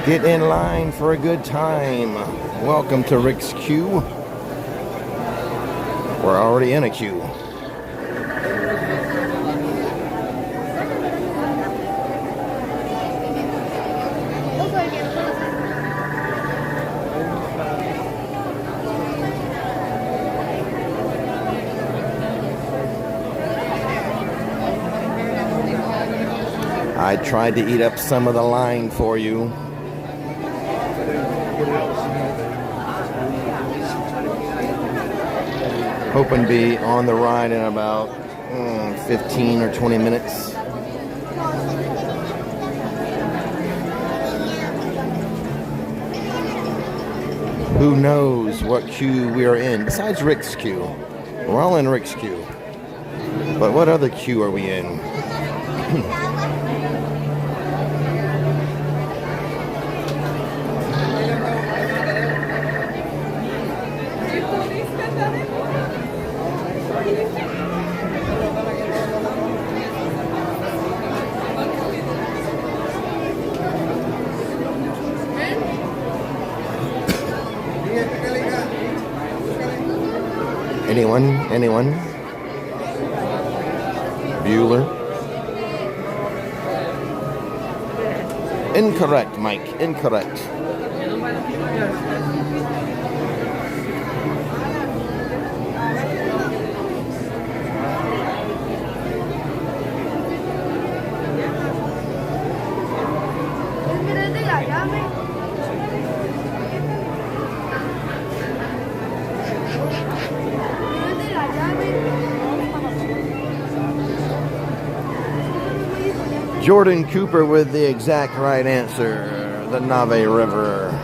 Get in line for a good time. Welcome to Rick's queue. We're already in a queue. I tried to eat up some of the line for you. Hoping to be on the ride in about 15 or 20 minutes. Who knows what queue we are in? Besides Rick's queue. We're all in Rick's queue. But what other queue are we in? Anyone? Bueller? Incorrect, Mike. Incorrect. Jordan Cooper with the exact right answer. The Nave River.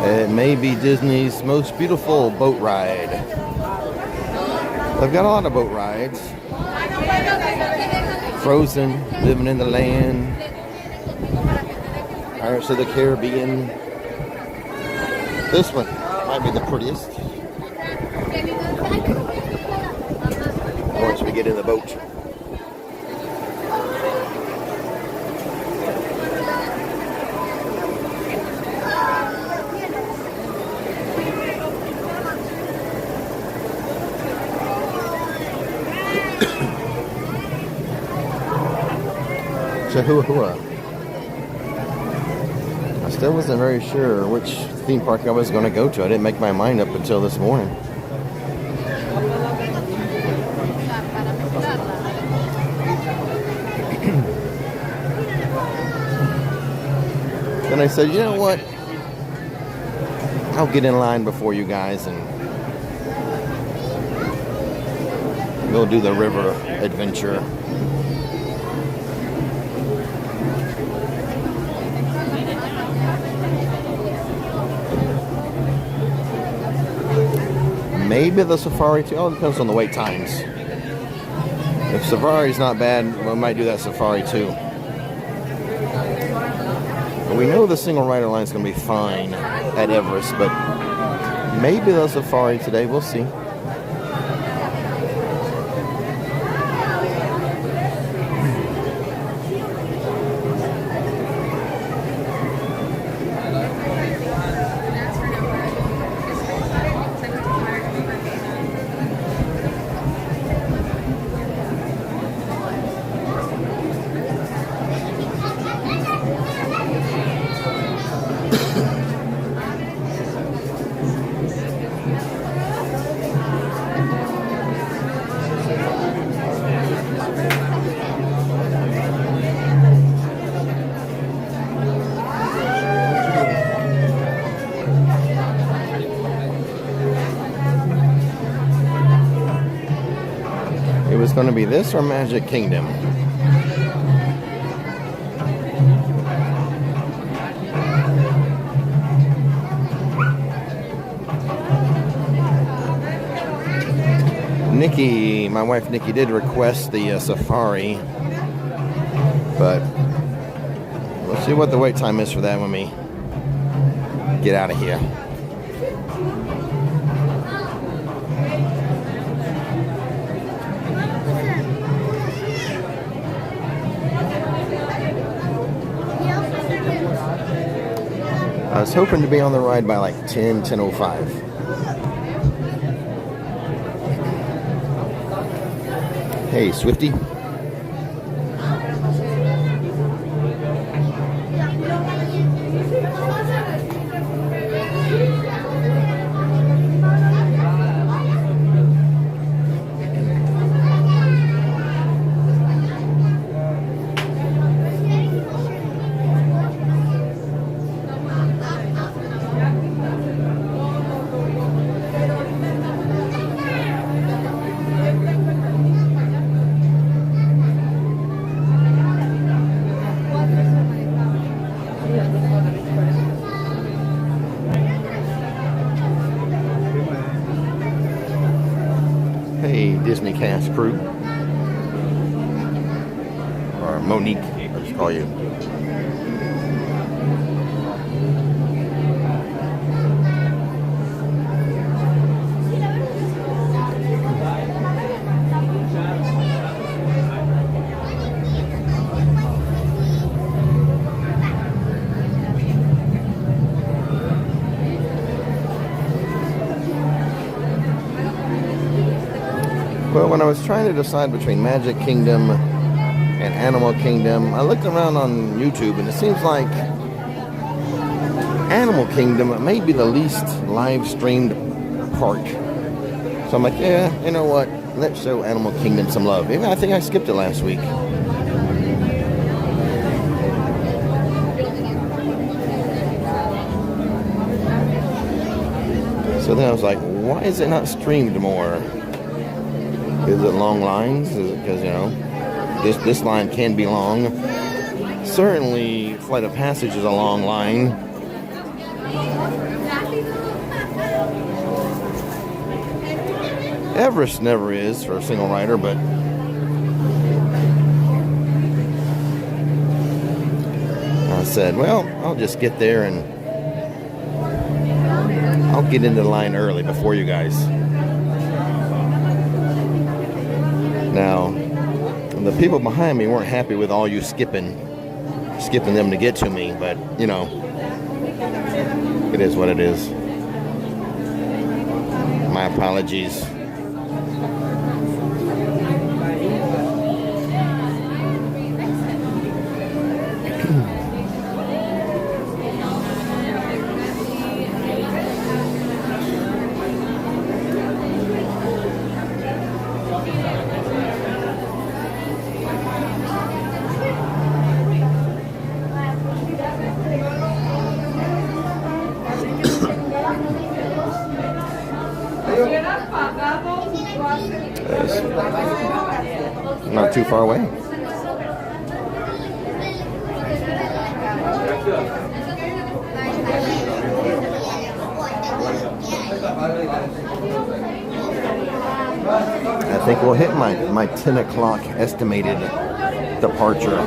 It may be Disney's most beautiful boat ride. They've got a lot of boat rides. Frozen, Living in the Land, Pirates of the Caribbean. This one might be the prettiest. Once we get in the boat. Chihuahua. I still wasn't very sure which theme park I was going to go to. I didn't make my mind up until this morning. Then I said, you know what? I'll get in line before you guys and we'll do the river adventure. Maybe the safari too. All depends on the wait times. If safari's not bad, we might do that safari too. But we know the single rider line is going to be fine at Everest, but maybe the safari today. We'll see. going to be this or Magic Kingdom. Nikki, my wife Nikki, did request the safari, but we'll see what the wait time is for that when we get out of here. I was hoping to be on the ride by like 10:05. Hey, Swifty. Disney cast crew, or Monique, I'll just call you. Well, when I was trying to decide between Magic Kingdom and Animal Kingdom, I looked around on YouTube and it seems like Animal Kingdom may be the least live streamed park. So I'm like, yeah, you know what? Let's show Animal Kingdom some love. Even I think I skipped it last week. So then I was like, why is it not streamed more? Is it long lines? Is it because, you know, this line can be long? Certainly, Flight of Passage is a long line. Everest never is for a single rider, but I said, well, I'll just get there and I'll get into the line early before you guys. Now, the people behind me weren't happy with all you skipping them to get to me, but, you know, it is what it is. My apologies. Not too far away. I think we'll hit my 10 o'clock estimated departure.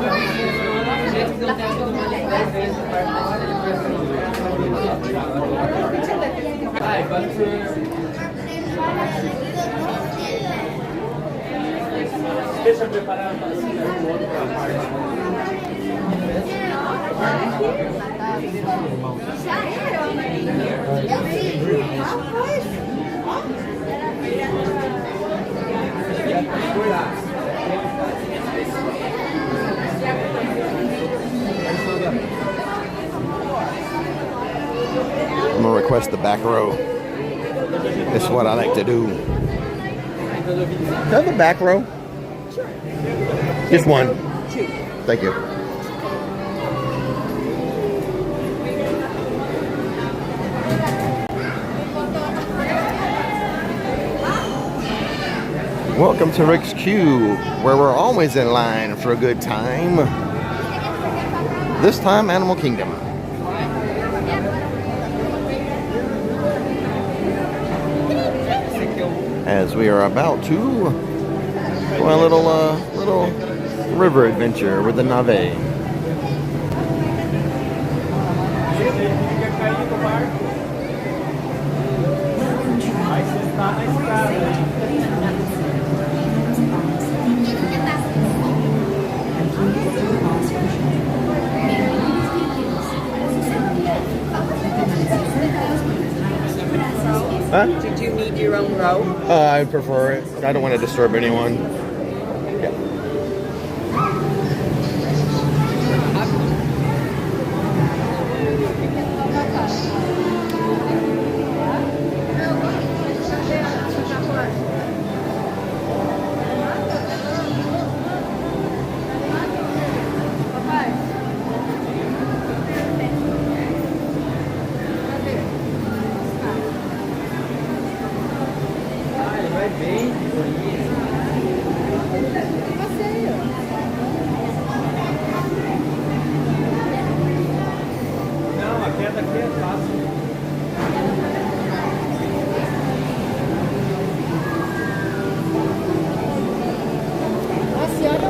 I'm gonna request the back row. This is what I like to do. Can I have the back row? Sure. Just one. Two. Thank you. Welcome to Rick's Queue, where we're always in line for a good time. This time, Animal Kingdom. As we are about to go on a little river adventure with the Nave. Huh? Did you need your own row? I prefer it. I don't want to disturb anyone. Yeah.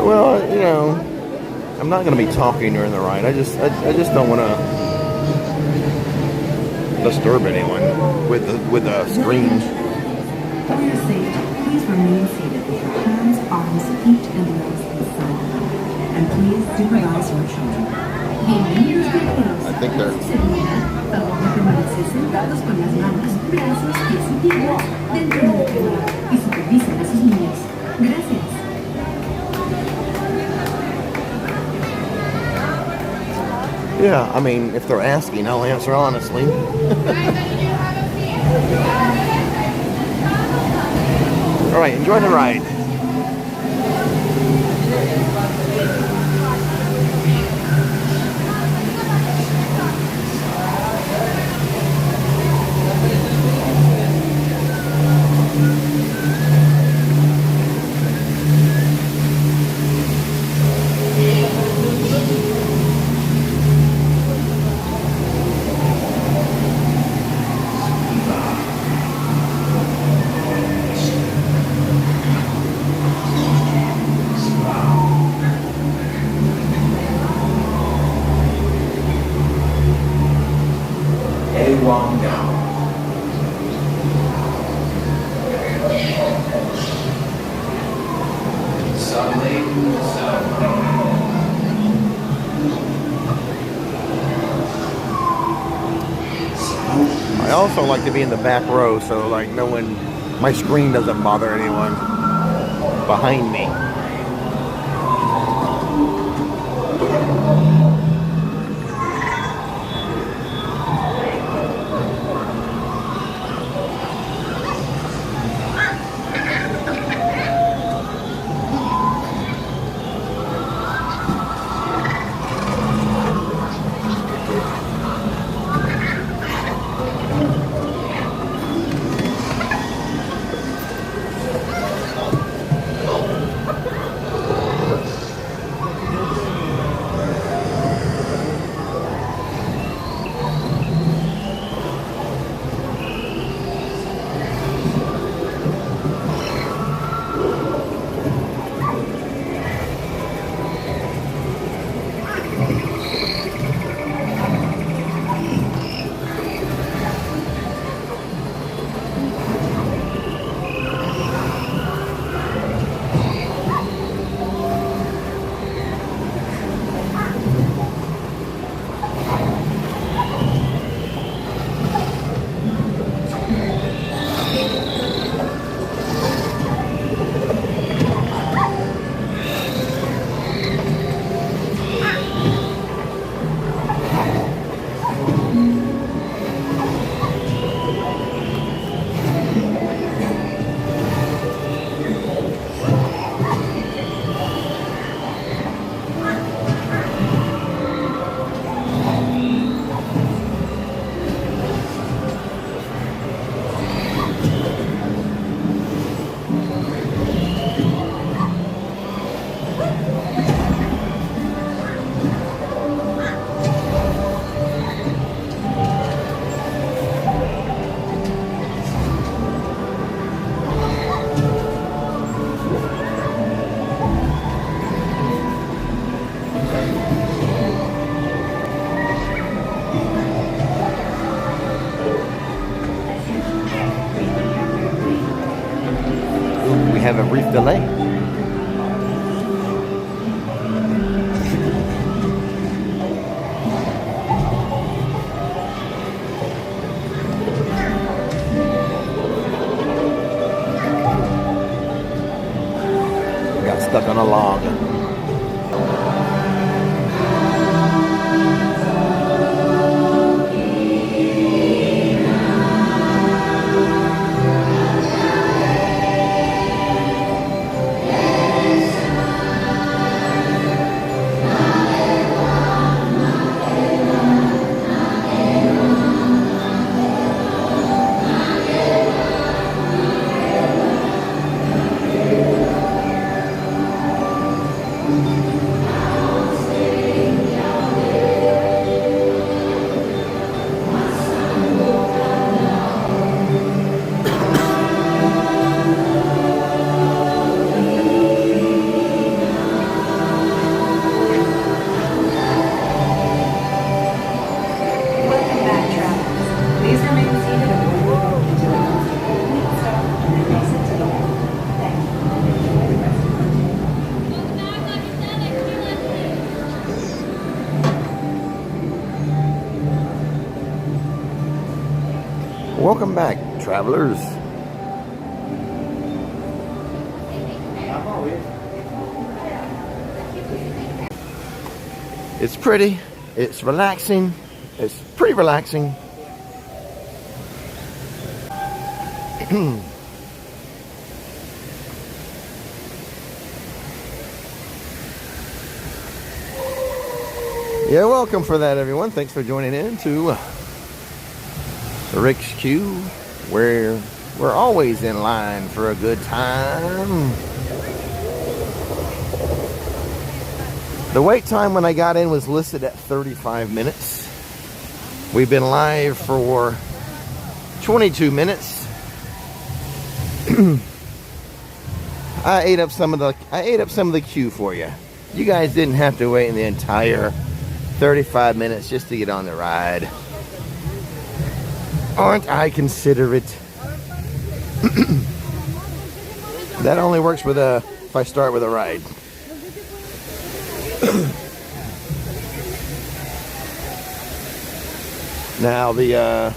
Well, you know, I'm not going to be talking during the ride. I just don't want to disturb anyone with the screen. For your safety, please remain seated with your hands, arms, feet, and legs inside. And please supervise your children. Bienvenidos viajeros. I think they're... Favor de permanecer sentados con las manos, brazos, pies y piernas dentro del avión y supervisen a sus niños. Gracias. Yeah, I mean, if they're asking, I'll answer honestly. All right, enjoy the ride. I also like to be in the back row, so like no one, my screen doesn't bother anyone behind me. delay. Got stuck on a log. Welcome back, travelers. Please remain seated and we will go into the house. Please stop and then exit to the wall. Thank you. Enjoy the rest of your day. Welcome back, travelers. It's pretty, it's relaxing, it's pretty relaxing. Yeah, welcome for that, everyone. Thanks for joining in to Rick's Queue, where we're always in line for a good time. The wait time when I got in was listed at 35 minutes. We've been live for 22 minutes. I ate up some of the queue for you. You guys didn't have to wait in the entire 35 minutes just to get on the ride. Aren't I considerate? That only works with if I start with a ride. Now the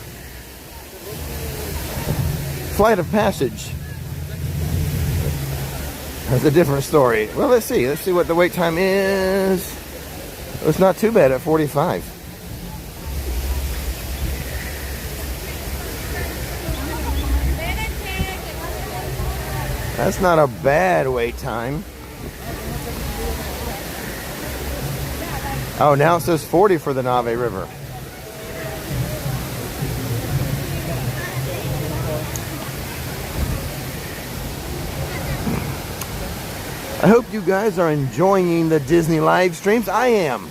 flight of passage has a different story. Well, let's see what the wait time is. It's not too bad at 45. That's not a bad wait time. Oh, now it says 40 for the Nave River. I hope you guys are enjoying the Disney live streams. I am.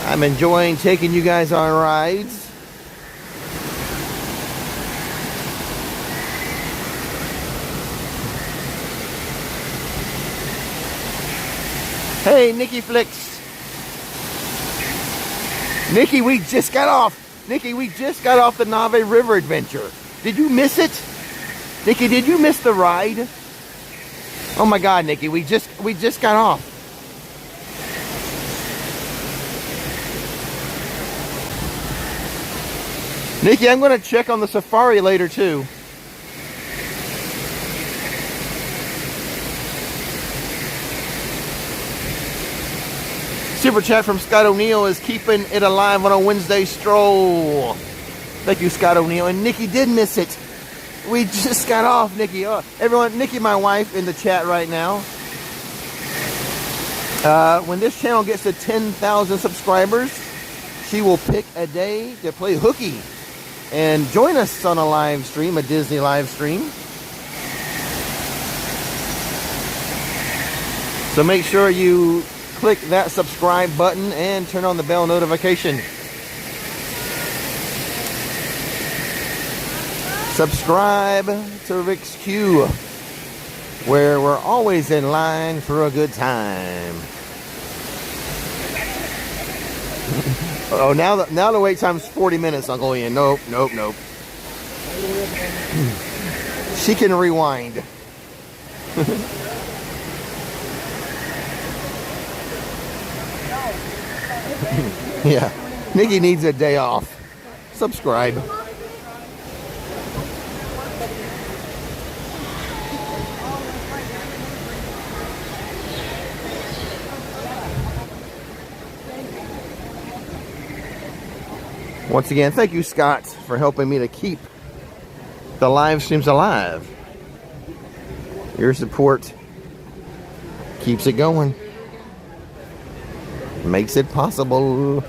I'm enjoying taking you guys on rides. Hey, Nikki Flix. Nikki, we just got off. Nikki, we just got off the Nave River adventure. Did you miss it? Nikki, did you miss the ride? Oh my God, Nikki, we just got off. Nikki, I'm going to check on the safari later too. Super chat from Scott O'Neill is keeping it alive on a Wednesday stroll. Thank you, Scott O'Neill. And Nikki did miss it. We just got off, Nikki. Everyone, Nikki, my wife, in the chat right now. When this channel gets to 10,000 subscribers, she will pick a day to play hooky and join us on a live stream, a Disney live stream. So make sure you click that subscribe button and turn on the bell notification. Subscribe to Rick's Queue, where we're always in line for a good time. Oh, now the wait time's 40 minutes, Uncle Ian. Nope. She can rewind. Yeah, Nikki needs a day off. Subscribe. Once again, thank you, Scott, for helping me to keep the live streams alive. Your support keeps it going. Makes it possible.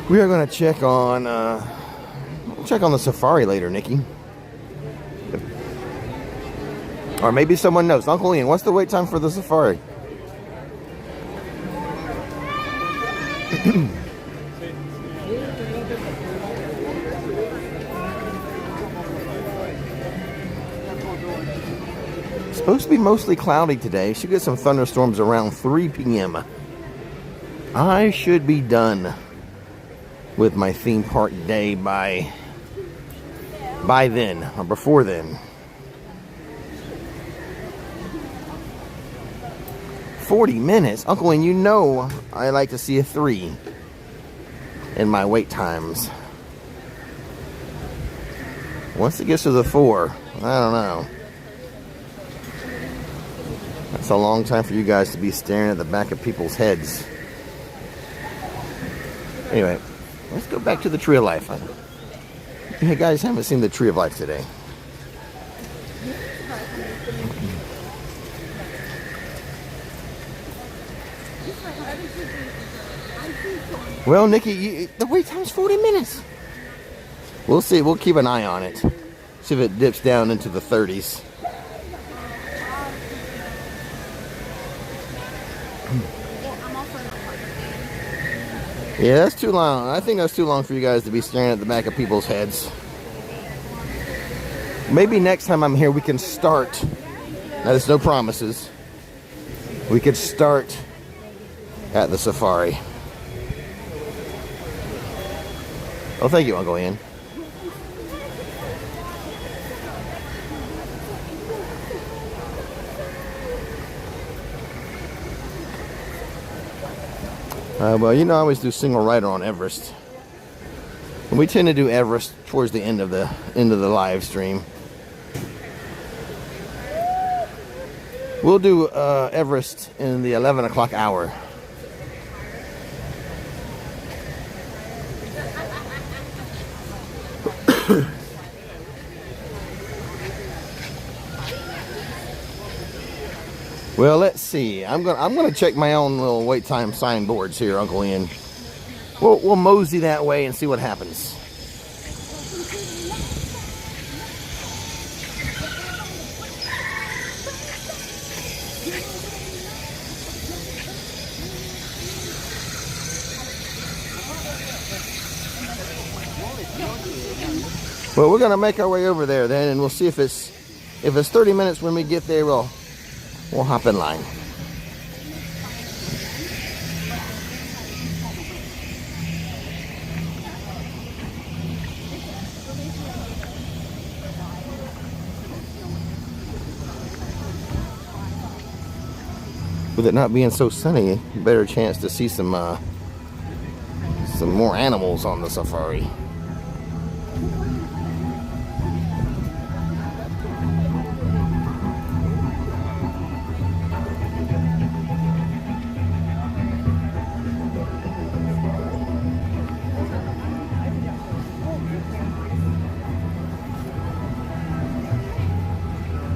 We are going to check on the safari later, Nikki. Or maybe someone knows. Uncle Ian, what's the wait time for the safari? Supposed to be mostly cloudy today. Should get some thunderstorms around 3 p.m. I should be done with my theme park day by then, or before then. 40 minutes? Uncle, and you know I like to see a 3 in my wait times. Once it gets to the 4, I don't know. That's a long time for you guys to be staring at the back of people's heads. Anyway, let's go back to the Tree of Life. Hey guys, haven't seen the Tree of Life today. Well, Nikki, the wait time's 40 minutes. We'll see. We'll keep an eye on it. See if it dips down into the 30s. Yeah, that's too long. I think that's too long for you guys to be staring at the back of people's heads. Maybe next time I'm here we can start. Now, there's no promises. We could start at the safari. Oh, thank you, Uncle Ian. Well, you know, I always do single rider on Everest. And we tend to do Everest towards the end of the live stream. We'll do Everest in the 11 o'clock hour. Well, let's see. I'm gonna check my own little wait time signboards here, Uncle Ian. We'll mosey that way and see what happens. Well, we're gonna make our way over there then, and we'll see if it's 30 minutes when we get there. We'll hop in line. With it not being so sunny, better chance to see some more animals on the safari.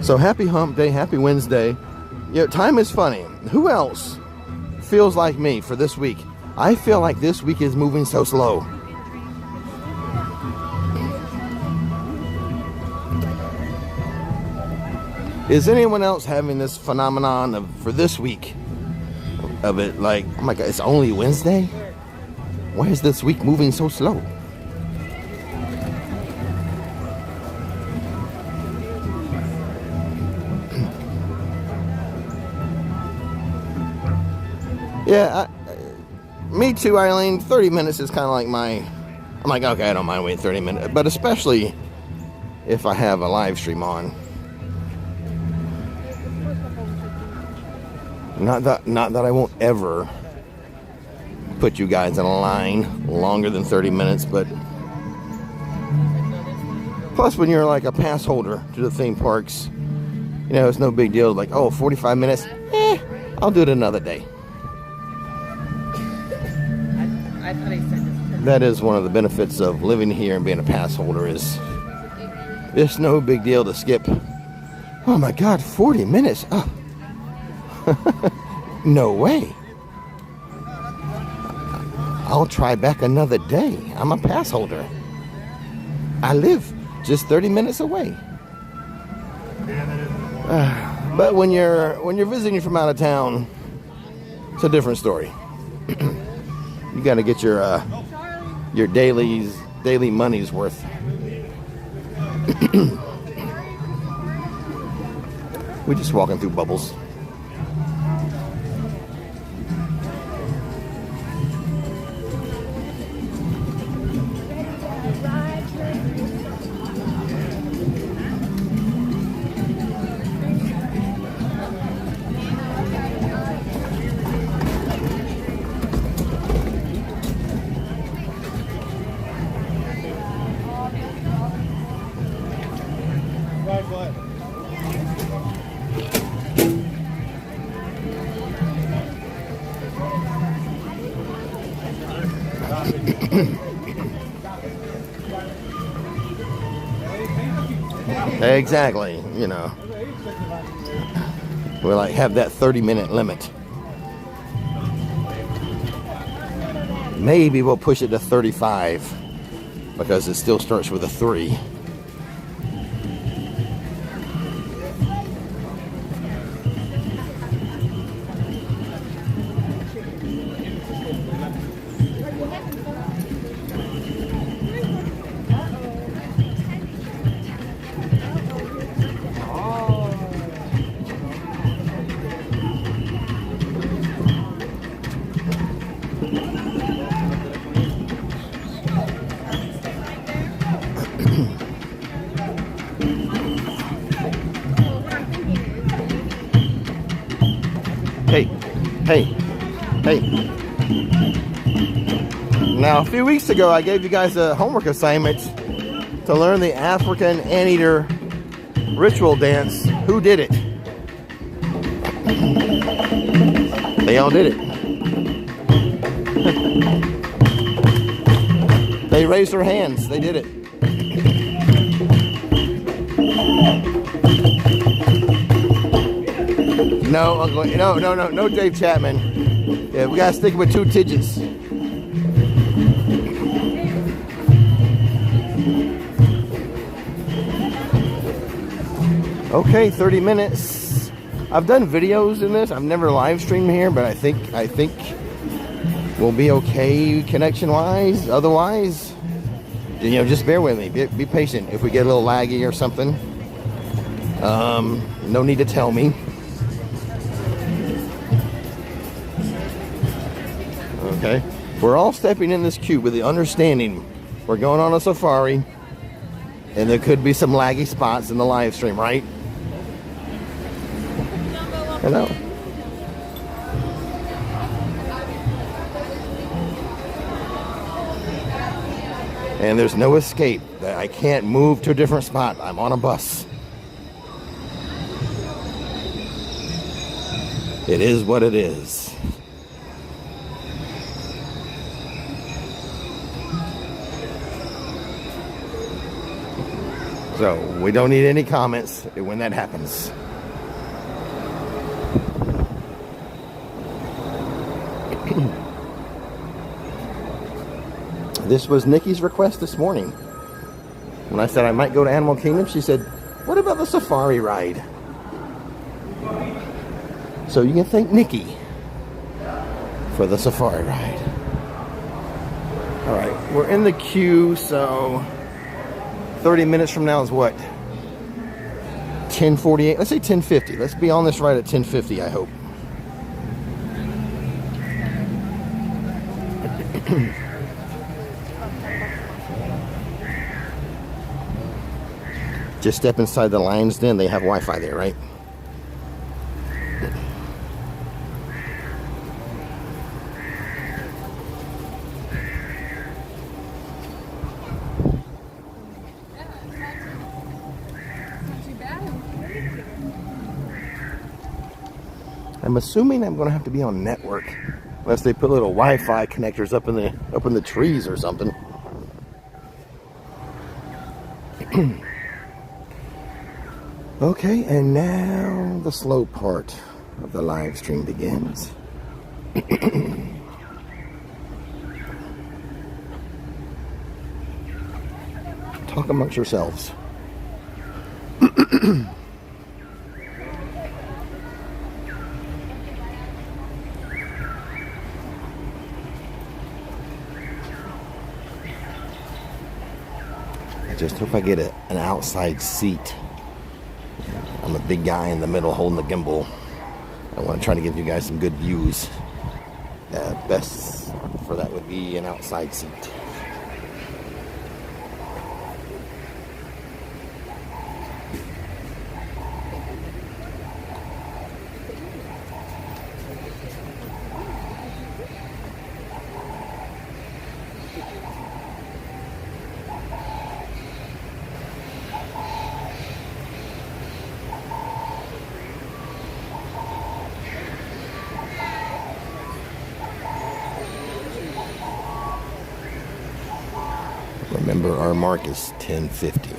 So happy hump day, happy Wednesday. You know, time is funny. Who else feels like me for this week? I feel like this week is moving so slow. Is anyone else having this phenomenon of, for this week, of it like, oh my God, it's only Wednesday? Why is this week moving so slow? Yeah, Me too, Eileen. 30 minutes is kind of like I'm like, okay, I don't mind waiting 30 minutes. But especially if I have a live stream on. Not that I won't ever put you guys in a line longer than 30 minutes, but plus when you're like a pass holder to the theme parks, you know, it's no big deal. Like, oh, 45 minutes, I'll do it another day. I thought he said That is one of the benefits of living here and being a pass holder is it's no big deal to skip. Oh my God, 40 minutes. Oh. No way. I'll try back another day. I'm a pass holder. I live just 30 minutes away. But when you're visiting from out of town, it's a different story. You got to get your daily money's worth. We're just walking through bubbles. Exactly, you know. We like have that 30-minute limit. Maybe we'll push it to 35 because it still starts with a 3. Hey. Now, a few weeks ago, I gave you guys a homework assignment to learn the African anteater ritual dance. Who did it? They all did it. They raised their hands. They did it. No, Dave Chapman. Yeah, we gotta stick with 2 digits. Okay, 30 minutes. I've done videos in this. I've never live streamed here, but I think we'll be okay connection-wise. Otherwise, you know, just bear with me. Be patient. If we get a little laggy or something, no need to tell me. Okay, we're all stepping in this queue with the understanding we're going on a safari and there could be some laggy spots in the live stream, right? Hello. And there's no escape. I can't move to a different spot. I'm on a bus. It is what it is. So we don't need any comments when that happens. This was Nikki's request this morning. When I said I might go to Animal Kingdom, she said, what about the safari ride? So you can thank Nikki for the safari ride. All right, we're in the queue, so 30 minutes from now is what? 10:48. Let's say 10:50. Let's be on this ride at 10:50, I hope. Just step inside the lion's den. They have Wi-Fi there, right? I'm assuming I'm going to have to be on network, unless they put little Wi-Fi connectors up in the trees or something. Okay, and now the slow part of the live stream begins. Talk amongst yourselves. I just hope I get an outside seat. I'm a big guy in the middle holding the gimbal. I want to try to give you guys some good views. Best for that would be an outside seat. Remember, our mark is 1050.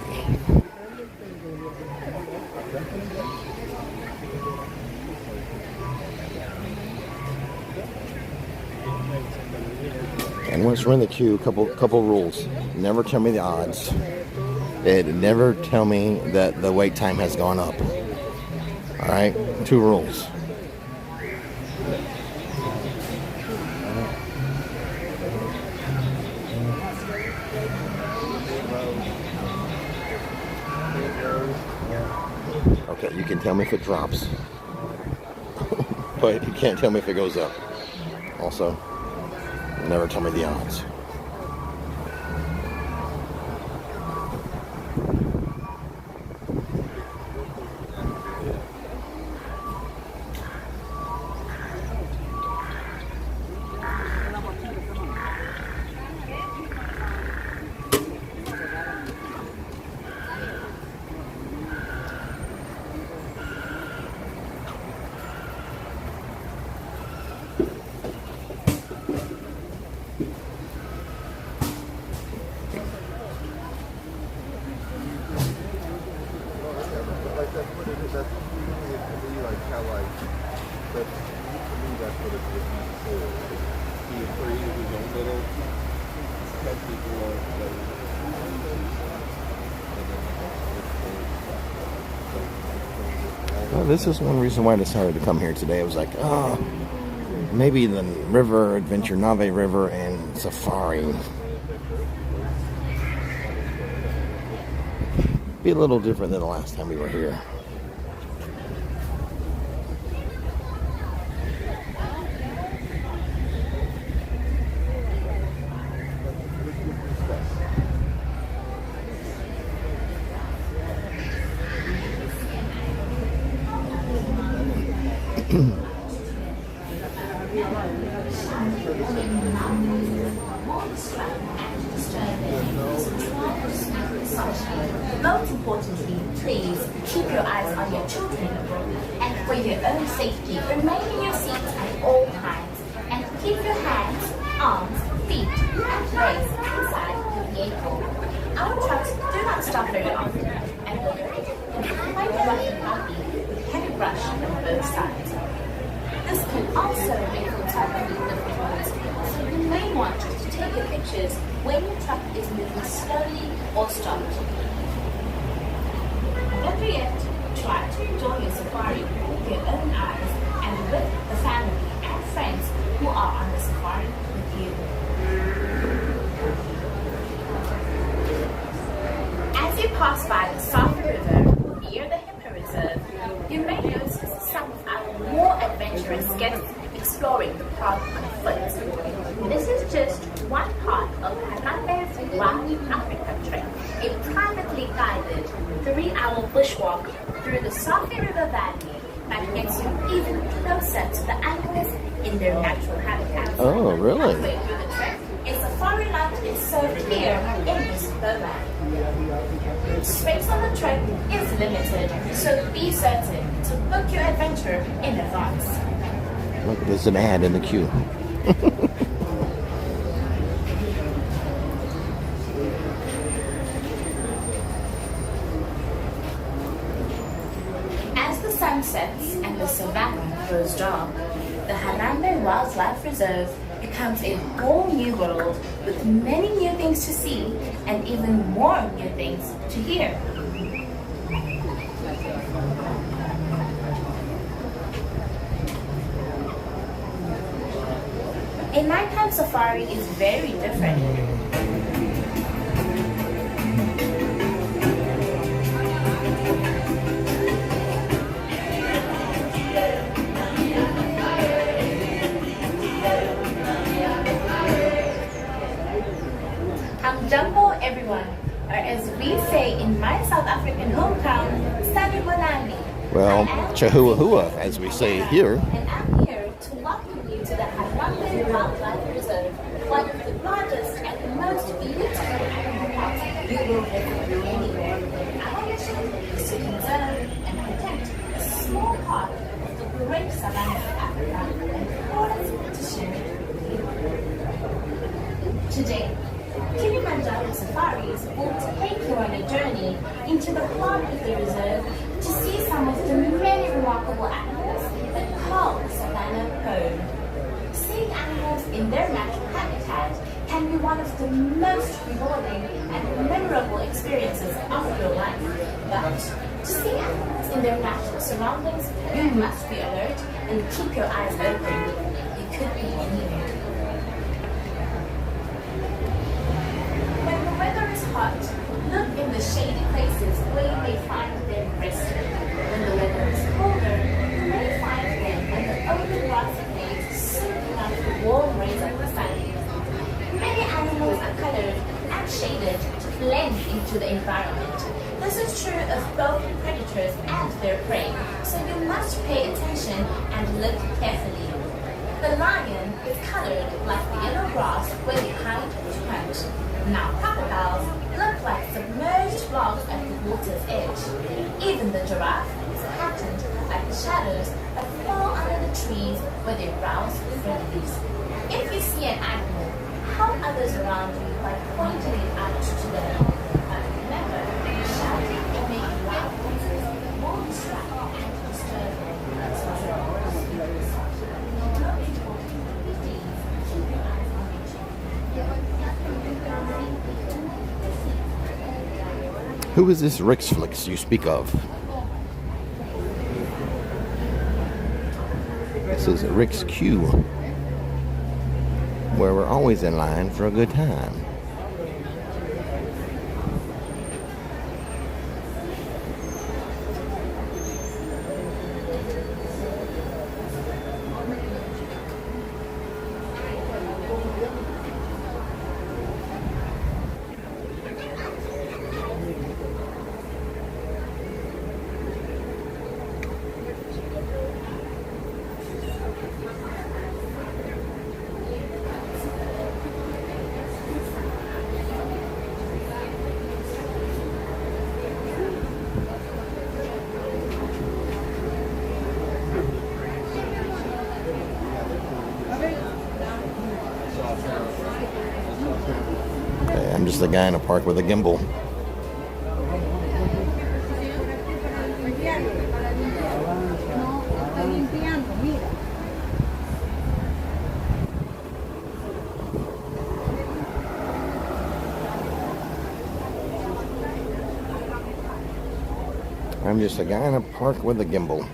And once we're in the queue, couple rules. Never tell me the odds. And never tell me that the wait time has gone up. All right, 2 rules. Okay, you can tell me if it drops, but you can't tell me if it goes up. Also, never tell me the odds. Well, this is one reason why I decided to come here today. I was like, oh, maybe the river, Adventure Nave River, and Safari. Be a little different than the last time we were here. Most importantly, please keep your eyes on your children, and for your own safety, remain in your seats at all times, and keep your hands, arms, feet, and legs inside the vehicle. Our trucks do not stop very often, and the road can be quite rough and bumpy with heavy brush on both sides. This can also make the truck move difficult, so you may want to take your pictures when your truck is moving slowly or stopped. Better yet, try to enjoy your safari with your own eyes and with the family and friends who are on the safari with you. As you pass by the South River near the Hippo Reserve, you may notice some of our more adventurous guests exploring the park on foot. This is just 3-hour bushwalk through the Safi River Valley that gets you even closer to the animals in their natural habitat. Oh, really? Halfway through the trek, a safari lunch is served here in this program. Space on the trek is limited, so be certain to book your adventure in advance. Look, there's an ad in the queue. As the sun sets and the savannah grows dark, the Harambe Wildlife Reserve becomes a whole new world with many new things to see and even more new things to hear. A nighttime safari is very different. Jumbo everyone, or as we say in my South African hometown, Sanibonani. Well, Chahuahua, as we say here. And I'm here to welcome you to the Harambe Wildlife Reserve, one of the largest and most beautiful animal parks you will visit anywhere. Our mission is to conserve and protect a small part of the great savanna of Africa and for us to share it with you. Today, Kilimanjaro safaris will take you on a journey into the heart of the reserve to see some of the many remarkable animals that call the savannah home. Seeing animals in their natural habitat can be one of the most rewarding and memorable experiences of your life. But to see animals in their natural surroundings, you must be alert and keep your eyes open. You could be anywhere. Hot. Look in the shady places where you may find them resting. When the weather is colder, you may find them on the open grassy plains soaking up the warm rays of the sun. Many animals are colored and shaded to blend into the environment. This is true of both predators and their prey, so you must pay attention and look carefully. The lion is colored like the yellow grass where they hide to hunt. Now crocodiles look like submerged blobs at the water's edge. Even the giraffe is patterned like the shadows that fall under the trees where they browse for leaves. If you see an animal, help others around you by pointing it out to them. But remember, shouting or making loud noises will distract and disturb them. So Who is this Flix you speak of? This is Rick's Queue, where we're always in line for a good time. I'm just the guy in a park with a gimbal. I'm just a guy in a park with a gimbal.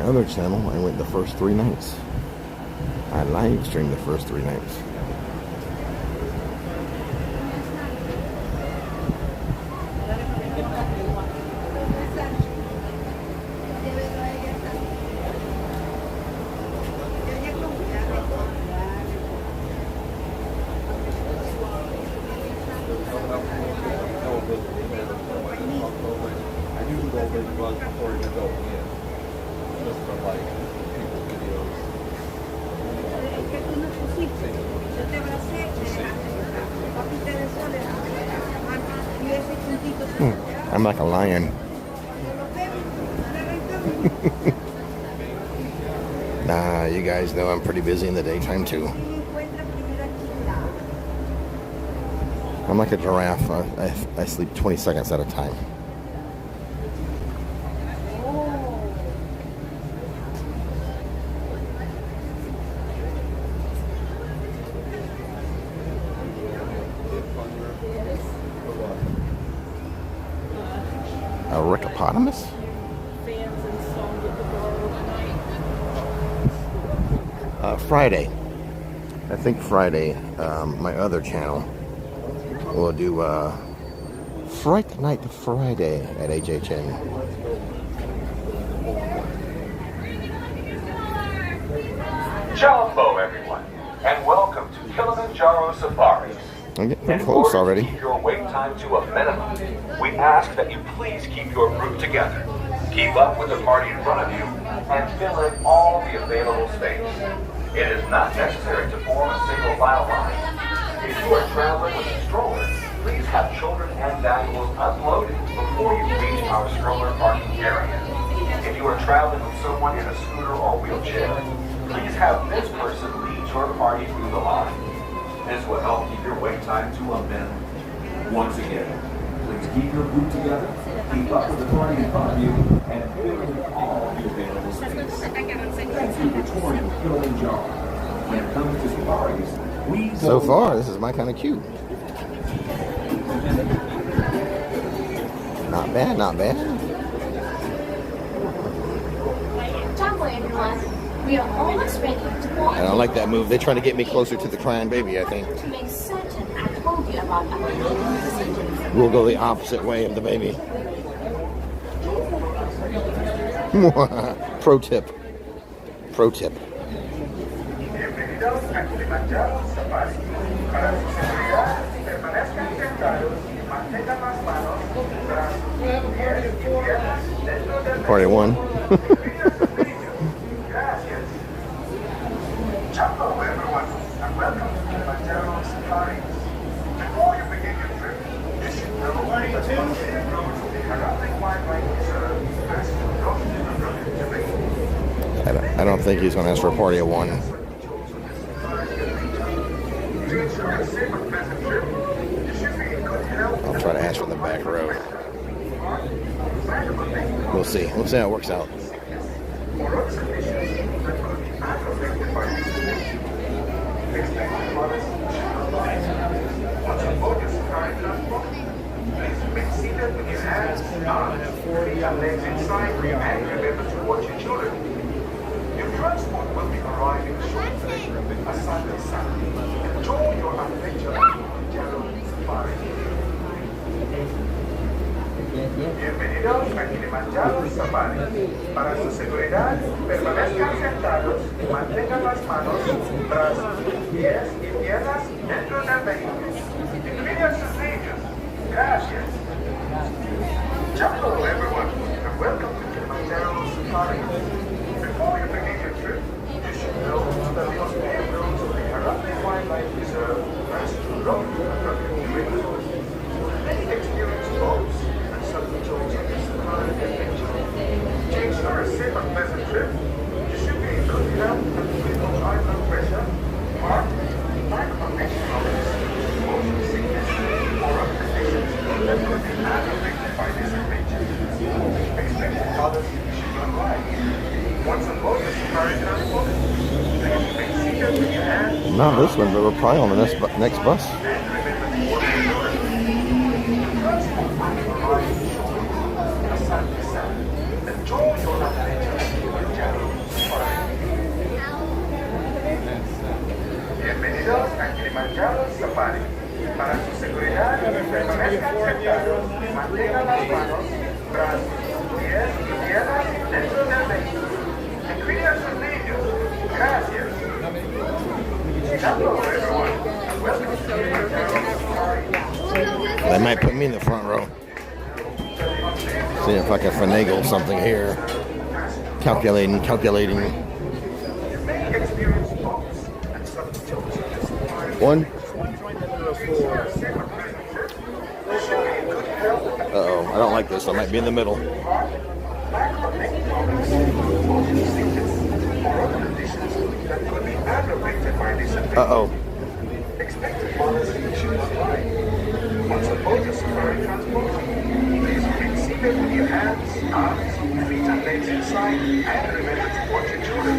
other channel, I went the first 3 nights. I live streamed the first 3 nights. I'm like a lion. Nah, you guys know I'm pretty busy in the daytime too. I'm like a giraffe. I sleep 20 seconds at a time. A rickopotamus? Friday. I think Friday, my other channel will do Fright Night Friday at HHN. Hello, everyone, and welcome to Kilimanjaro Safaris. I'm getting pretty close already. Keep your wait time to a minimum. We ask that you please keep your group together. Keep up with the party in front of you and fill in all the available space. It is not necessary to form a single file line. If you are traveling with a stroller, please have children and valuables unloaded before you reach our stroller parking area. If you are traveling with someone in a scooter or wheelchair, please have this person lead your party through the line. This will help keep your wait time to a minimum. Once again, please keep your group together, keep up with the party in front of you, and fill in all the available space. Thank you for touring with Kilimanjaro. When it comes to safaris, we So far, this is my kind of cute. Not bad, not bad. Ciao everyone. We are almost ready to board. I don't like that move. They're trying to get me closer to the crying baby, I think. To make certain I told you about our procedures. We'll go the opposite way of the baby. Pro tip. Pro tip. Bienvenidos a Kilimanjaro Safari. Para su seguridad, permanezcan sentados y mantengan las manos, brazos, pies y piernas dentro del Party one. Gracias. Hello everyone, and welcome to Kilimanjaro Safari. Before you begin your trip, you should know that the scenic roads of the Harappan Wildlife Reserve pass through those different terrain. I don't think he's going to ask for a party of one. I'll try to ask for the back row. We'll see. We'll see how it works out. Please seated with your hands, arms, feet and legs inside, and remember to watch your children. Your transport will be arriving shortly. Aside the sun, enjoy your adventure in Kilimanjaro Safari. Bienvenidos a Kilimanjaro Safari. Para su seguridad, permanezcan sentados y mantengan las manos, brazos, pies y piernas dentro del vehículo. Incluyan sus niños. Gracias. Hello everyone, and welcome to Kilimanjaro Safari. Before you begin your trip, you should know that the Australian roads of the Harappan Wildlife Reserve pass through rough and rugged terrain. Many experienced folks and some enjoy this safari adventure. To ensure a safe and pleasant trip, you should be in good health and free of high blood pressure, heart, back connection problems, motion sickness, or other conditions that could be aggravated by this adventure. Expected mothers should not ride. Once on board the safari transport, please remain seated with your hands. Not this one, but we're probably on the next bus. Enjoy your adventure in Kilimanjaro Kilimanjaro Safari. Para su seguridad, permanezcan sentados y mantengan las manos, brazos, pies y piernas dentro del vehículo. Y cuiden a sus niños. Gracias. Hello, everyone. Welcome to Kilimanjaro Safari. They might put me in the front row. See if I can finagle something here. Calculating. One. Uh-oh, I don't like this. I might be in the middle. Uh-oh. Once aboard the safari transport, please remain seated with your hands, arms, feet and legs inside, and remember to watch your children.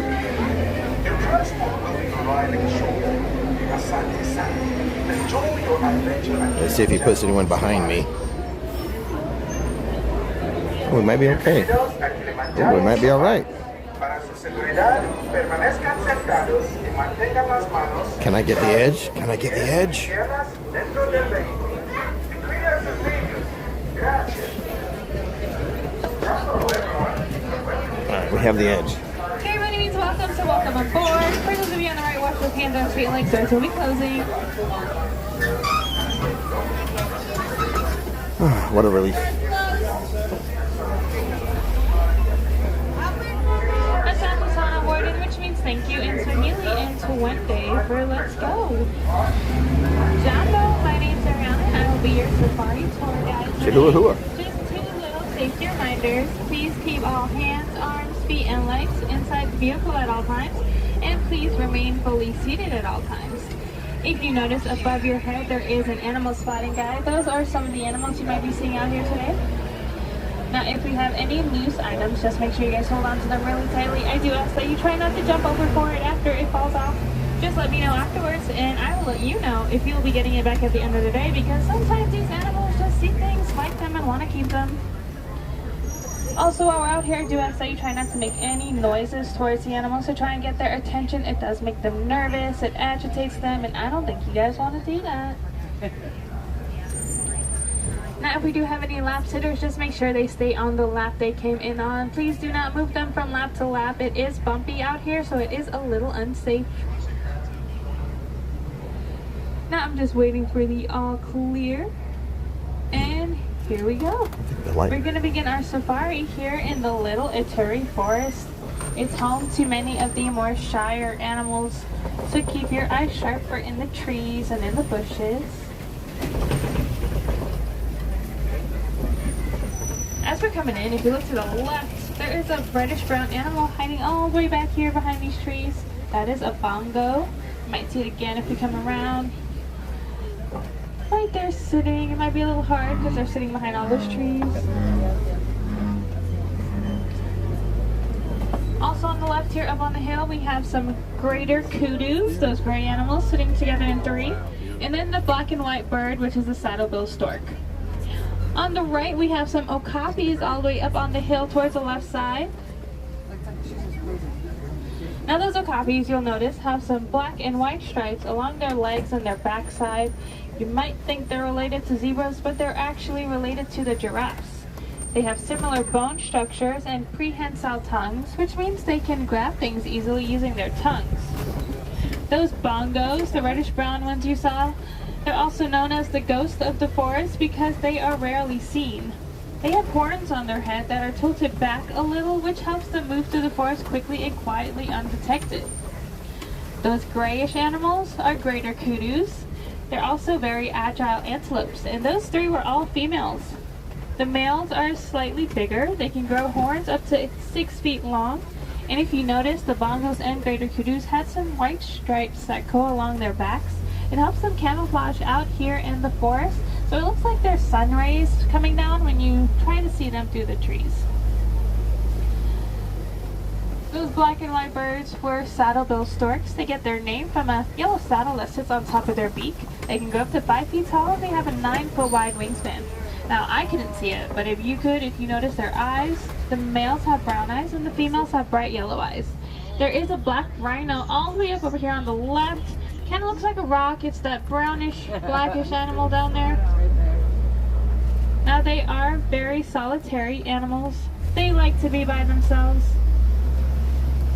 Your transport will be arriving shortly. Asante San. Enjoy your adventure. Let's see if he puts anyone behind me. Oh, we might be okay. Oh, we might be all right. Para su seguridad, permanezcan sentados y mantengan las manos. Can I get the edge? Can I get the edge? Piernas dentro del vehículo. Y cuida a sus niños. Gracias. Hello, everyone. All right, we have the edge. Okay, my name is welcome, so welcome on board. For those of you on the right, watch those hands on feet and legs, doors will be closing. What a relief. That's on boarded, which means thank you and Swahili into one day for Let's Go. Jumbo, my name's Ariana. I will be your safari tour guide today. Hua. Just two little safety reminders. Please keep all hands, arms, feet, and legs inside the vehicle at all times. And please remain fully seated at all times. If you notice above your head, there is an animal spotting guide. Those are some of the animals you might be seeing out here today. Now, if we have any loose items, just make sure you guys hold on to them really tightly. I do ask that you try not to jump over for it after it falls off. Just let me know afterwards, and I will let you know if you'll be getting it back at the end of the day, because sometimes these animals just see things, like them, and want to keep them. Also, while we're out here, I do ask that you try not to make any noises towards the animals to try and get their attention. It does make them nervous, it agitates them, and I don't think you guys want to do that. Now, if we do have any lap sitters, just make sure they stay on the lap they came in on. Please do not move them from lap to lap. It is bumpy out here, so it is a little unsafe. Now, I'm just waiting for the all clear. And here we go. We're going to begin our safari here in the Little Ituri Forest. It's home to many of the more shyer animals, so keep your eyes sharp for in the trees and in the bushes. As we're coming in, if you look to the left, there is a reddish-brown animal hiding all the way back here behind these trees. That is a bongo. You might see it again if we come around. Right there sitting. It might be a little hard because they're sitting behind all those trees. Also on the left here up on the hill, we have some greater kudus, those gray animals sitting together in three. And then the black and white bird, which is the saddle-bill stork. On the right, we have some okapis all the way up on the hill towards the left side. Now those okapis, you'll notice, have some black and white stripes along their legs and their backside. You might think they're related to zebras, but they're actually related to the giraffes. They have similar bone structures and prehensile tongues, which means they can grab things easily using their tongues. Those bongos, the reddish-brown ones you saw, they're also known as the ghosts of the forest because they are rarely seen. They have horns on their head that are tilted back a little, which helps them move through the forest quickly and quietly undetected. Those grayish animals are greater kudus. They're also very agile antelopes, and those three were all females. The males are slightly bigger. They can grow horns up to 6 feet long, and if you notice, the bongos and greater kudus had some white stripes that go along their backs. It helps them camouflage out here in the forest, so it looks like there's sun rays coming down when you try to see them through the trees. Those black and white birds were saddle-bill storks. They get their name from a yellow saddle that sits on top of their beak. They can go up to 5 feet tall, and they have a 9-foot wide wingspan. Now, I couldn't see it, but if you could, if you notice their eyes, the males have brown eyes and the females have bright yellow eyes. There is a black rhino all the way up over here on the left. Kind of looks like a rock. It's that brownish, blackish animal down there. Now they are very solitary animals. They like to be by themselves.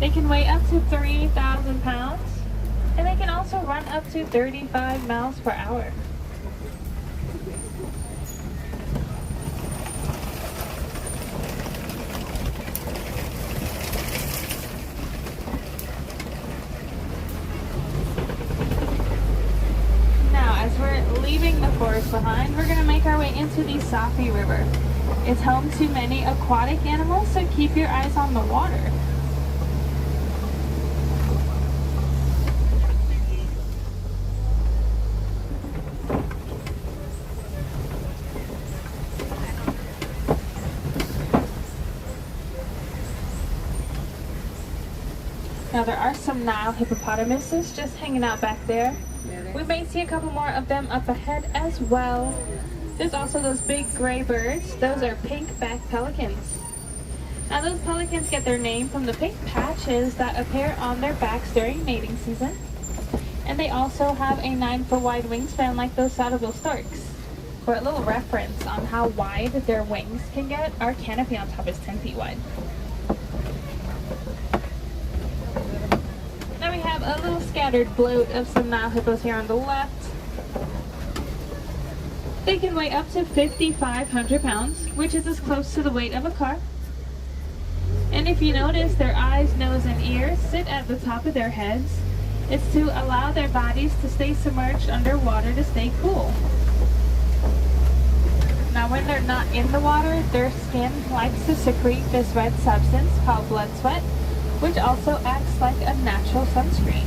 They can weigh up to 3,000 pounds, and they can also run up to 35 miles per hour. As we're leaving the forest behind, we're going to make our way into the Safi River. It's home to many aquatic animals, so keep your eyes on the water. Now there are some Nile hippopotamuses just hanging out back there. We may see a couple more of them up ahead as well. There's also those big gray birds. Those are pink-backed pelicans. Now those pelicans get their name from the pink patches that appear on their backs during mating season. And they also have a 9-foot wide wingspan like those saddle-bill storks. For a little reference on how wide their wings can get, our canopy on top is 10 feet wide. We have a little scattered bloat of some Nile hippos here on the left. They can weigh up to 5,500 pounds, which is as close to the weight of a car. And if you notice, their eyes, nose, and ears sit at the top of their heads. It's to allow their bodies to stay submerged underwater to stay cool. Now when they're not in the water, their skin likes to secrete this red substance called blood sweat, which also acts like a natural sunscreen.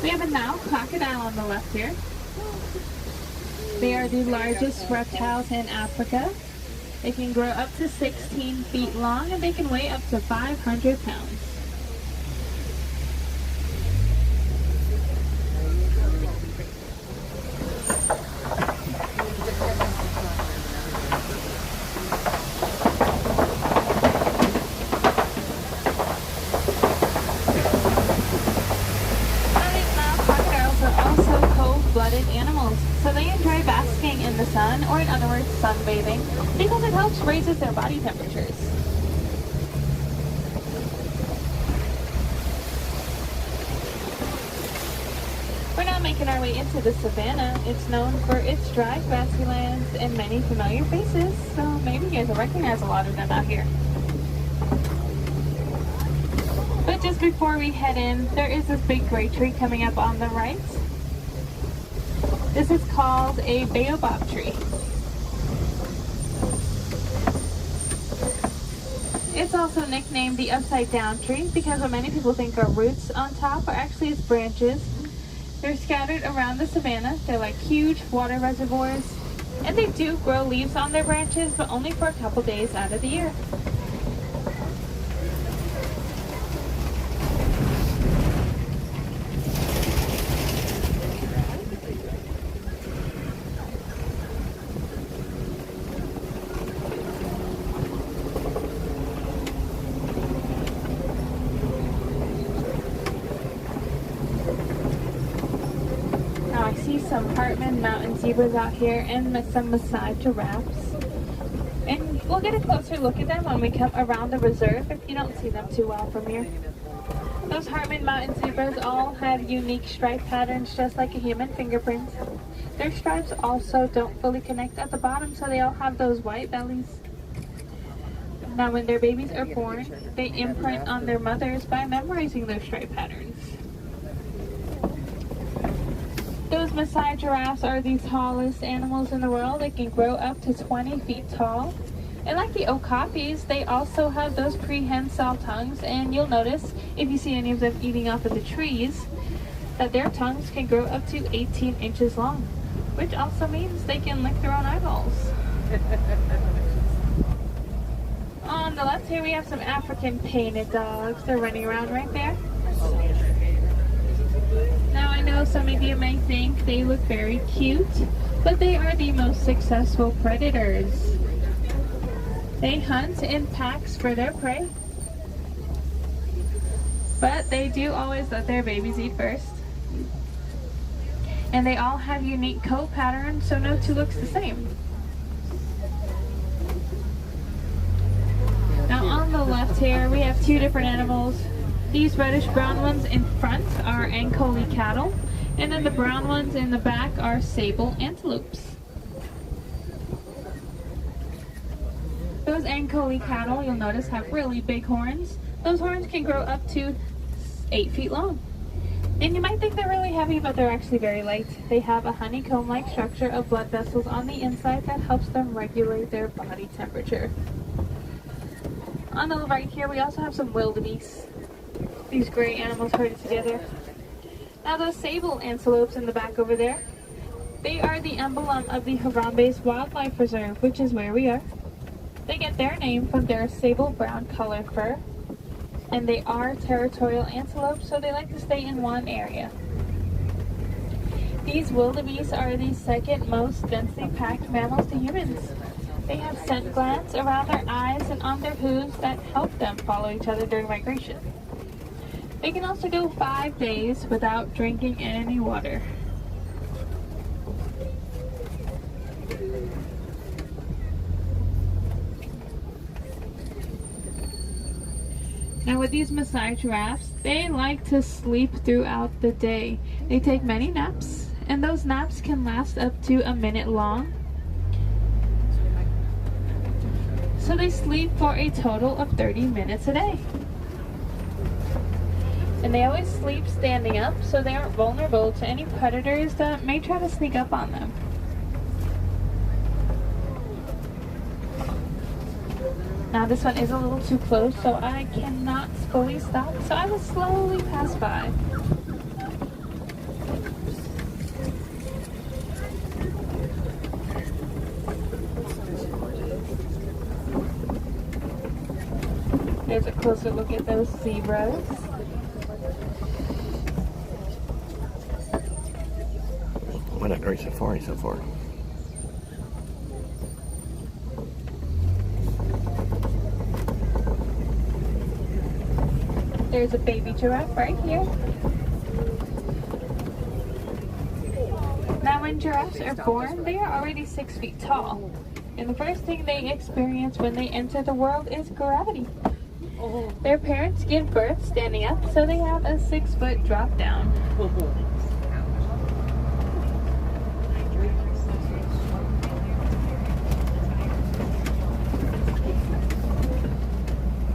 We have a Nile crocodile on the left here. They are the largest reptiles in Africa. They can grow up to 16 feet long, and they can weigh up to 500 pounds. Cold-blooded animals, so they enjoy basking in the sun, or in other words, sunbathing, because it helps raises their body temperatures. We're now making our way into the savannah. It's known for its dry, grassy lands and many familiar faces, so maybe you guys will recognize a lot of them out here. But just before we head in, there is this big gray tree coming up on the right. This is called a baobab tree. It's also nicknamed the upside down tree because what many people think are roots on top are actually its branches. They're scattered around the savannah. They're like huge water reservoirs. And they do grow leaves on their branches, but only for a couple days out of the year. I see some Hartman mountain zebras out here and some Maasai giraffes. And we'll get a closer look at them when we come around the reserve if you don't see them too well from here. Those Hartman mountain zebras all have unique stripe patterns just like a human fingerprint. Their stripes also don't fully connect at the bottom, so they all have those white bellies. Now when their babies are born, they imprint on their mothers by memorizing those stripe patterns. Those Maasai giraffes are the tallest animals in the world. They can grow up to 20 feet tall. And like the okapis, they also have those prehensile tongues. And you'll notice, if you see any of them eating off of the trees, that their tongues can grow up to 18 inches long, which also means they can lick their own eyeballs. On the left here, we have some African painted dogs. They're running around right there. some of you may think they look very cute, but they are the most successful predators. They hunt in packs for their prey, but they do always let their babies eat first. And they all have unique coat patterns, so no two looks the same. Now on the left here, we have two different animals. These reddish brown ones in front are Ankole cattle, and then the brown ones in the back are sable antelopes. Those Ankole cattle, you'll notice, have really big horns. Those horns can grow up to 8 feet long. And you might think they're really heavy, but they're actually very light. They have a honeycomb-like structure of blood vessels on the inside that helps them regulate their body temperature. On the right here, we also have some wildebeest. These gray animals herded together. Now those sable antelopes in the back over there, they are the emblem of the Harambe's Wildlife Reserve, which is where we are. They get their name from their sable brown color fur, and they are territorial antelopes, so they like to stay in one area. These wildebeest are the second most densely packed mammals to humans. They have scent glands around their eyes and on their hooves that help them follow each other during migration. They can also go 5 days without drinking any water. Now with these Maasai giraffes, they like to sleep throughout the day. They take many naps, and those naps can last up to a minute long. So they sleep for a total of 30 minutes a day. And they always sleep standing up, so they aren't vulnerable to any predators that may try to sneak up on them. Now this one is a little too close, so I cannot fully stop, so I will slowly pass by. There's a closer look at those zebras. What a great safari so far. There's a baby giraffe right here. Now when giraffes are born, they are already 6 feet tall. And the first thing they experience when they enter the world is gravity. Their parents give birth standing up, so they have a 6-foot drop down.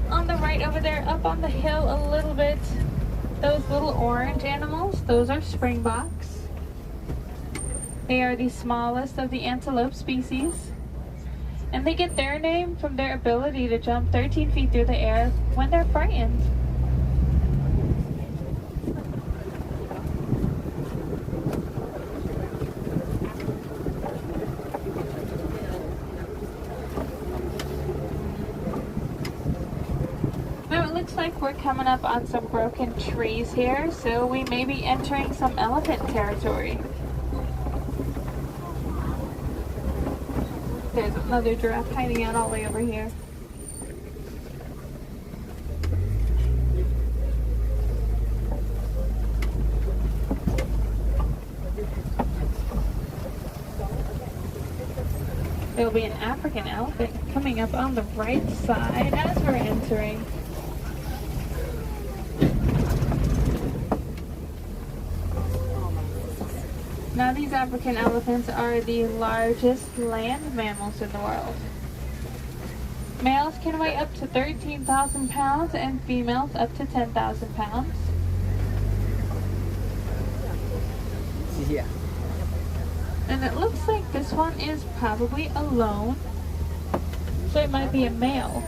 On the right over there, up on the hill a little bit, those little orange animals, those are springboks. They are the smallest of the antelope species. And they get their name from their ability to jump 13 feet through the air when they're frightened. Now it looks like we're coming up on some broken trees here, so we may be entering some elephant territory. There's another giraffe hiding out all the way over here. There'll be an African elephant coming up on the right side as we're entering. Now these African elephants are the largest land mammals in the world. Males can weigh up to 13,000 pounds and females up to 10,000 pounds. Yeah. And it looks like this one is probably alone, so it might be a male.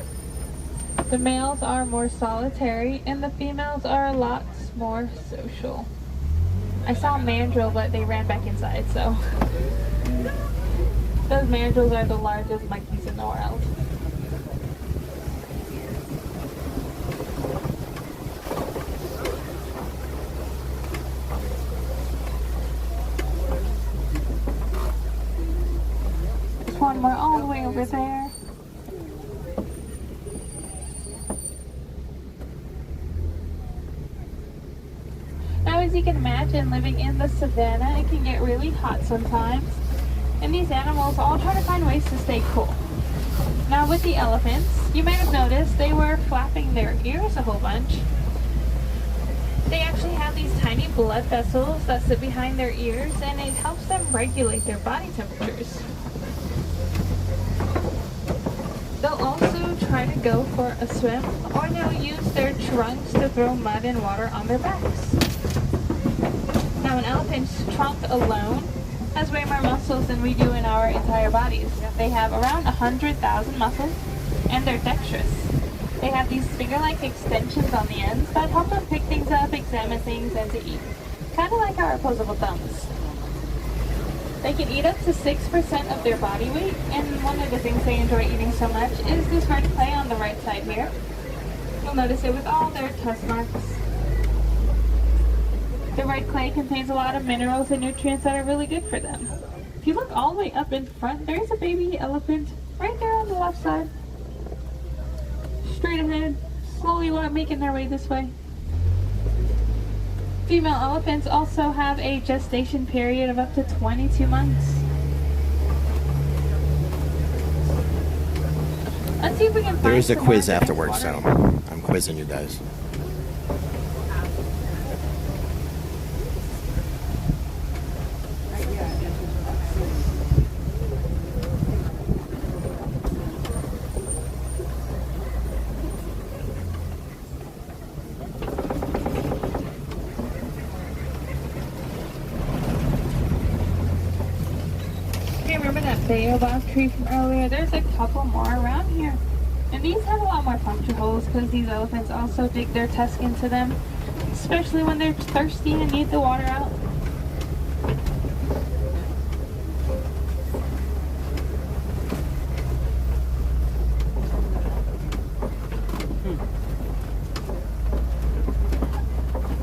The males are more solitary and the females are a lot more social. I saw a mandrill, but they ran back inside, so. Those mandrills are the largest monkeys in the world. one more all the way over there. Now, as you can imagine, living in the savannah, it can get really hot sometimes. And these animals all try to find ways to stay cool. Now, with the elephants, you might have noticed they were flapping their ears a whole bunch. They actually have these tiny blood vessels that sit behind their ears, and it helps them regulate their body temperatures. They'll also try to go for a swim, or they'll use their trunks to throw mud and water on their backs. Now, an elephant's trunk alone has way more muscles than we do in our entire bodies. They have around 100,000 muscles, and they're dexterous. They have these finger-like extensions on the ends that help them pick things up, examine things, and to eat. Kind of like our opposable thumbs. They can eat up to 6% of their body weight, and one of the things they enjoy eating so much is this red clay on the right side here. You'll notice it with all their tusk marks. The red clay contains a lot of minerals and nutrients that are really good for them. If you look all the way up in front, there's a baby elephant right there on the left side. Straight ahead, slowly making their way this way. Female elephants also have a gestation period of up to 22 months. Let's see if we can find There is a some quiz more afterwards, so water. I'm quizzing you guys. Remember that baobab tree from earlier? There's a couple more around here. And these have a lot more puncture holes because these elephants also dig their tusk into them, especially when they're thirsty and need the water out.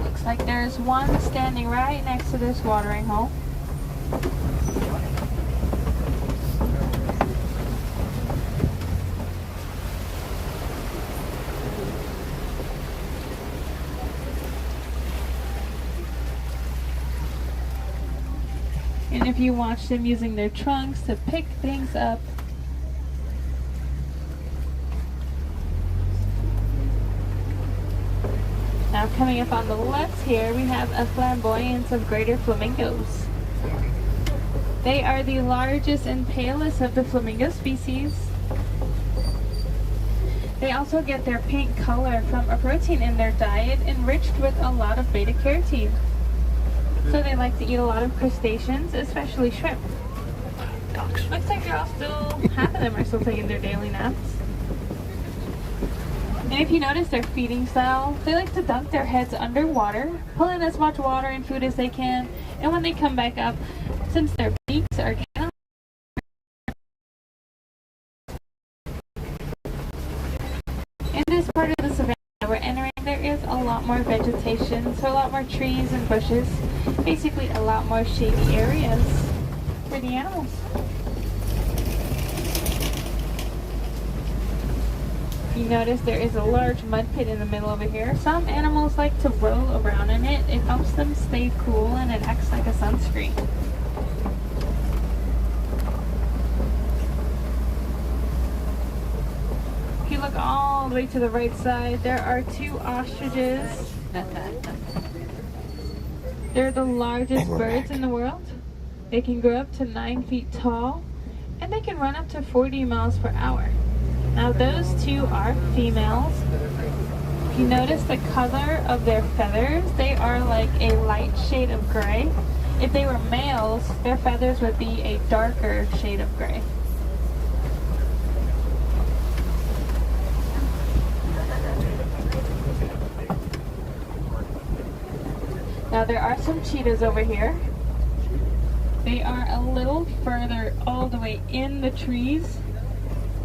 Looks like there's one standing right next to this watering hole. And if you watch them using their trunks to pick things up. Now coming up on the left here, we have a flamboyance of greater flamingos. They are the largest and palest of the flamingo species. They also get their pink color from a protein in their diet enriched with a lot of beta carotene. So they like to eat a lot of crustaceans, especially shrimp. Looks like they're all still, half of them are still taking their daily naps. And if you notice their feeding style, they like to dunk their heads underwater, pull in as much water and food as they can, and when they come back up, since their beaks are kind of in this part of the savannah we're entering, there is a lot more vegetation, so a lot more trees and bushes, basically a lot more shady areas for the animals. You notice there is a large mud pit in the middle over here. Some animals like to roll around in it. It helps them stay cool and it acts like a sunscreen. If you look all the way to the right side, there are two ostriches. They're the largest birds in the world. They can grow up to 9 feet tall and they can run up to 40 miles per hour. Now those two are females. If you notice the color of their feathers, they are like a light shade of gray. If they were males, their feathers would be a darker shade of gray. Now there are some cheetahs over here. They are a little further all the way in the trees.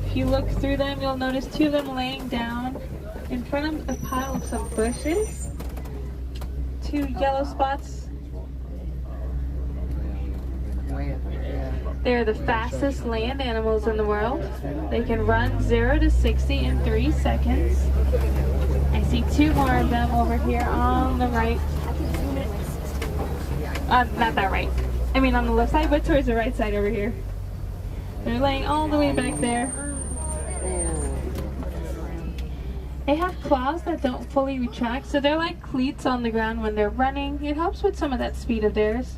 If you look through them, you'll notice two of them laying down in front of a pile of some bushes. Two yellow spots. They're the fastest land animals in the world. They can run 0 to 60 in 3 seconds. I see 2 more of them over here on the right. Not that right. I mean on the left side, but towards the right side over here. They're laying all the way back there. They have claws that don't fully retract, so they're like cleats on the ground when they're running. It helps with some of that speed of theirs.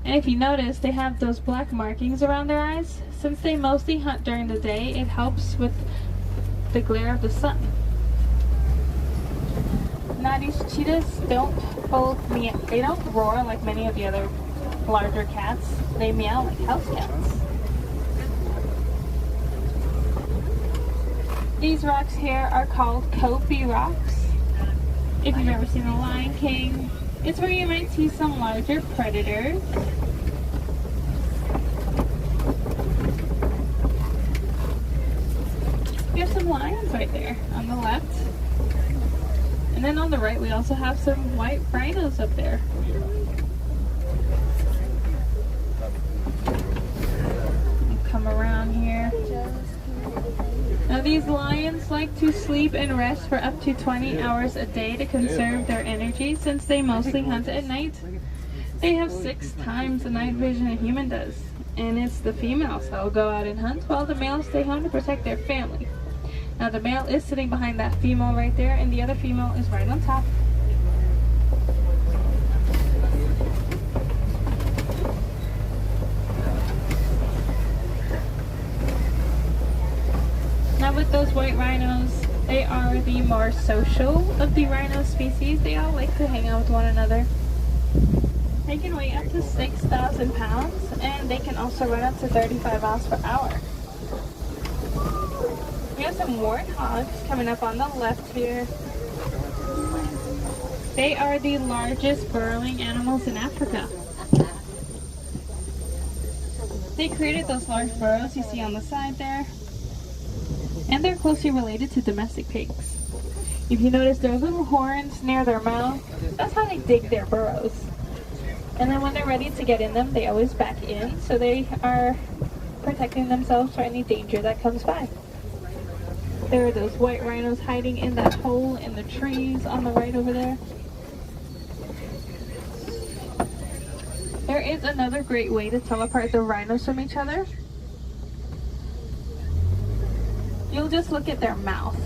And if you notice, they have those black markings around their eyes. Since they mostly hunt during the day, it helps with the glare of the sun. Now these cheetahs they don't roar like many of the other larger cats. They meow like house cats. These rocks here are called Kopi rocks. If you've ever seen The Lion King, it's where you might see some larger predators. We have some lions right there on the left. And then on the right we also have some white rhinos up there. Come around here. Now these lions like to sleep and rest for up to 20 hours a day to conserve their energy since they mostly hunt at night. They have 6 times the night vision a human does. And it's the females that will go out and hunt while the males stay home to protect their family. Now the male is sitting behind that female right there and the other female is right on top. Now with those white rhinos, they are the more social of the rhino species. They all like to hang out with one another. They can weigh up to 6,000 pounds and they can also run up to 35 miles per hour. We have some warthogs coming up on the left here. They are the largest burrowing animals in Africa. They created those large burrows you see on the side there. And they're closely related to domestic pigs. If you notice their little horns near their mouth, that's how they dig their burrows. And then when they're ready to get in them, they always back in, so they are protecting themselves from any danger that comes by. There are those white rhinos hiding in that hole in the trees on the right over there. There is another great way to tell apart the rhinos from each other. You'll just look at their mouth.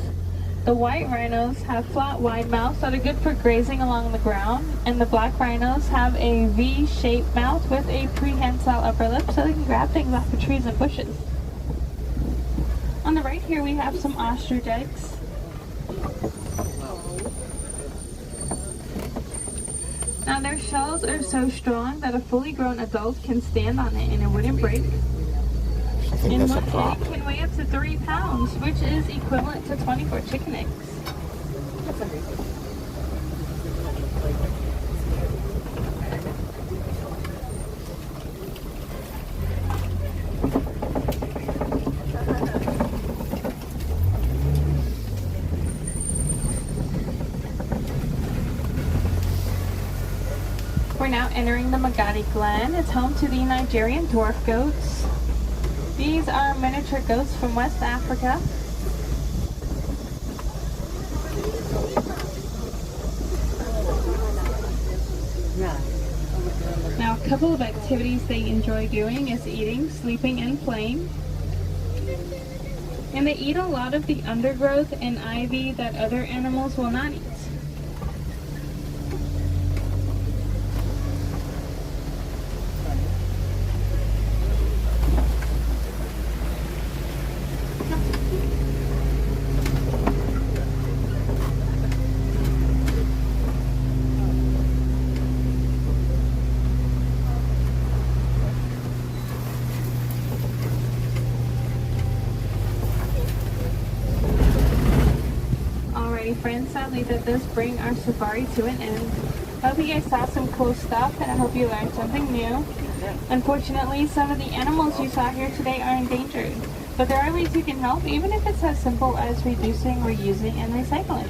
The white rhinos have flat, wide mouths that are good for grazing along the ground, and the black rhinos have a V-shaped mouth with a prehensile upper lip so they can grab things off of trees and bushes. On the right here we have some ostrich eggs. Now their shells are so strong that a fully grown adult can stand on it and it wouldn't break. I think And that's a one prop. egg can weigh up to 3 pounds, which is equivalent to 24 chicken eggs. We're now entering the Magadi Glen. It's home to the Nigerian dwarf goats. These are miniature goats from West Africa. Now, a couple of activities they enjoy doing is eating, sleeping, and playing. And they eat a lot of the undergrowth and ivy that other animals will not eat. Friends, sadly that does bring our safari to an end. I hope you guys saw some cool stuff and I hope you learned something new. Unfortunately, some of the animals you saw here today are endangered, but there are ways you can help, even if it's as simple as reducing, reusing, and recycling.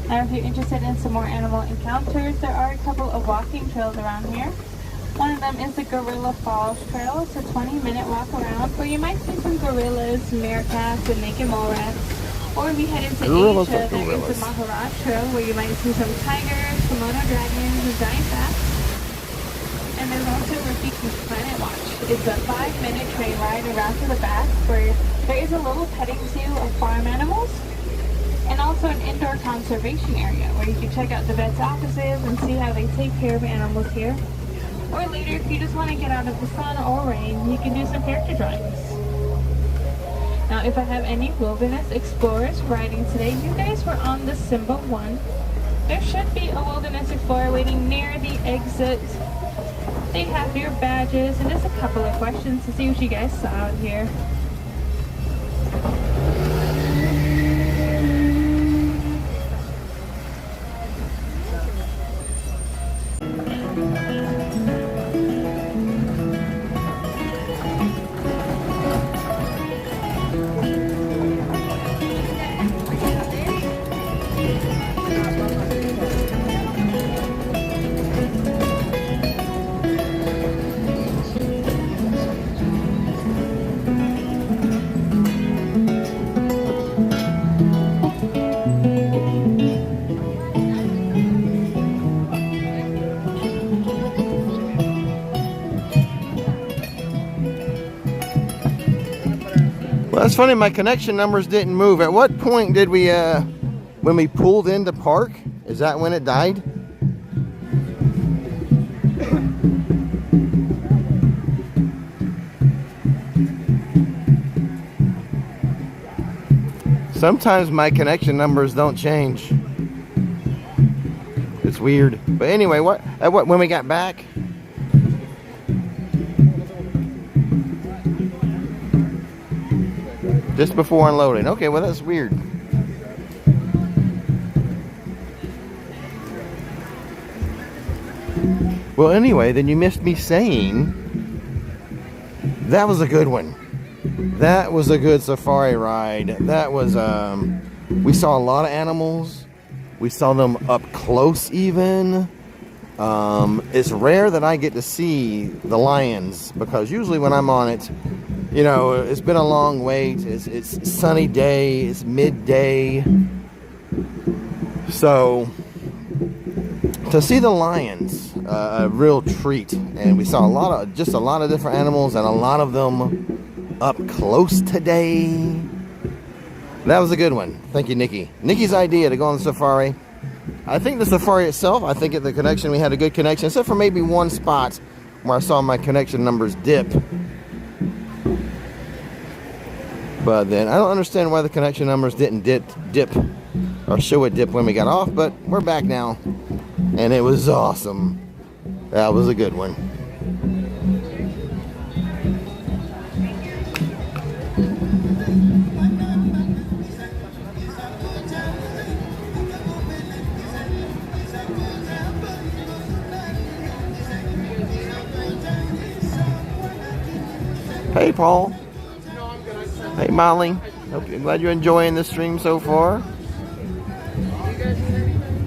Now if you're interested in some more animal encounters, there are a couple of walking trails around here. One of them is the Gorilla Falls Trail. It's a 20-minute walk around where you might see some gorillas, meerkats, and naked mole rats. Or if you head into Gorillas Asia, are there is gorillas. the Maharaj Trail where you might see some tigers, Komodo dragons, and giant bats. And there's also Rafiki's Planet Watch. It's a 5-minute train ride around to the back where there is a little petting zoo of farm animals and also an indoor conservation area where you can check out the vet's offices and see how they take care of animals here. Or later, if you just want to get out of the sun or rain, you can do some character drawings. Now, if I have any wilderness explorers riding today, you guys were on the Simba 1. There should be a wilderness explorer waiting near the exit. They have your badges and just a couple of questions to see what you guys saw out here. Well, that's funny, my connection numbers didn't move. At what point did we, when we pulled into park, is that when it died? Sometimes my connection numbers don't change. It's weird. But anyway, when we got back? Just before unloading. Okay, well that's weird. Well, anyway, then you missed me saying that was a good one. That was a good safari ride. That was, we saw a lot of animals. We saw them up close even. It's rare that I get to see the lions because usually when I'm on it, you know, it's been a long wait. It's sunny day. It's midday. So to see the lions, a real treat. And we saw a lot of different animals and a lot of them up close today. That was a good one. Thank you, Nikki. Nikki's idea to go on the safari. I think the safari itself, I think the connection, we had a good connection, except for maybe one spot where I saw my connection numbers dip. But then I don't understand why the connection numbers didn't dip or show a dip when we got off, but we're back now. And it was awesome. That was a good one. Hey, Paul. Hey, Molly. Glad you're enjoying this stream so far.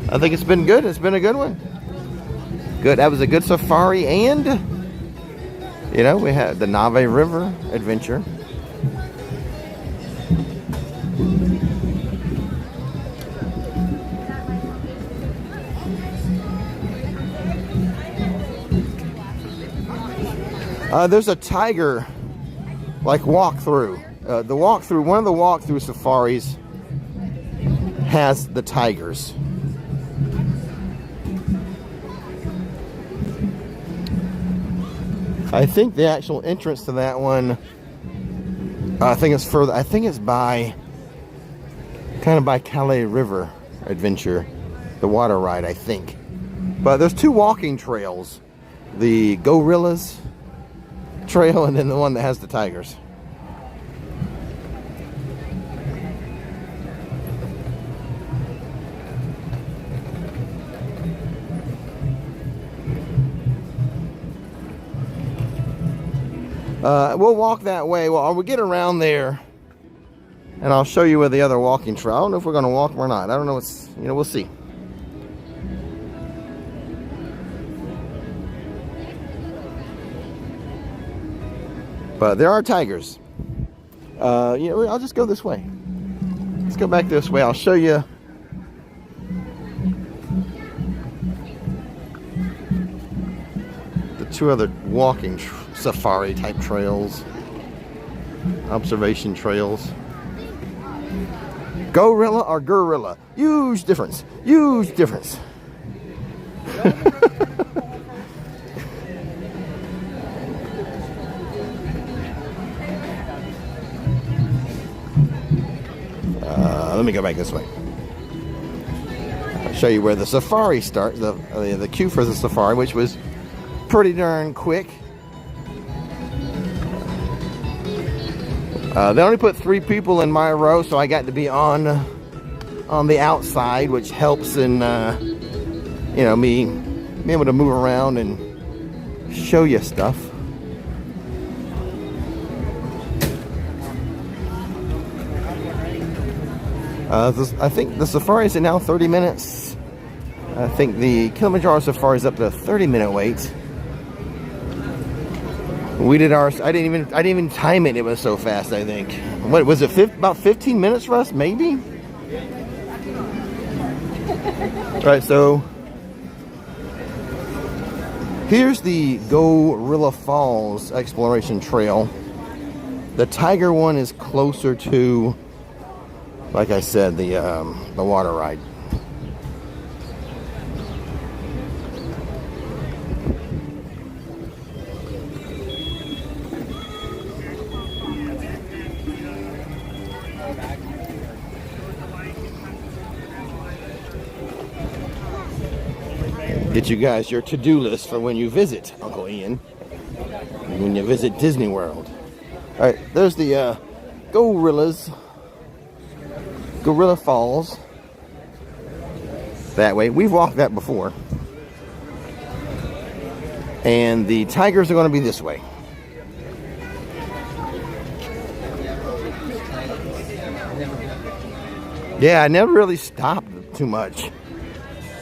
I think it's been good. It's been a good one. Good. That was a good safari, and you know, we had the Nave River adventure. There's a tiger like walkthrough. One of the walkthrough safaris has the tigers. I think the actual entrance to that one, I think it's further. I think it's by kind of by Calais River Adventure, the water ride, I think. But there's two walking trails: the gorillas trail and then the one that has the tigers. We'll walk that way. Well, we'll get around there and I'll show you where the other walking trail. I don't know if we're going to walk or not. I don't know. It's, you know, we'll see. But there are tigers. You know, I'll just go this way. Let's go back this way. I'll show you. The two other walking safari type trails. Observation trails. Gorilla or gorilla? Huge difference. Huge difference. Let me go back this way. I'll show you where the safari starts, the queue for the safari, which was pretty darn quick. They only put 3 people in my row, so I got to be on the outside, which helps in you know, me being able to move around and show you stuff. I think the safari is now 30 minutes. I think the Kilimanjaro safari is up to 30-minute wait. We did ours. I didn't even time it. It was so fast. I think. What was it? About 15 minutes, Russ? Maybe. All right. So here's the Gorilla Falls Exploration Trail. The tiger one is closer to, like I said, the water ride. Get you guys your to-do list for when you visit Uncle Ian, when you visit Disney World. All right, there's the Gorilla Falls. That way. We've walked that before. And the tigers are going to be this way. Yeah, I never really stopped too much.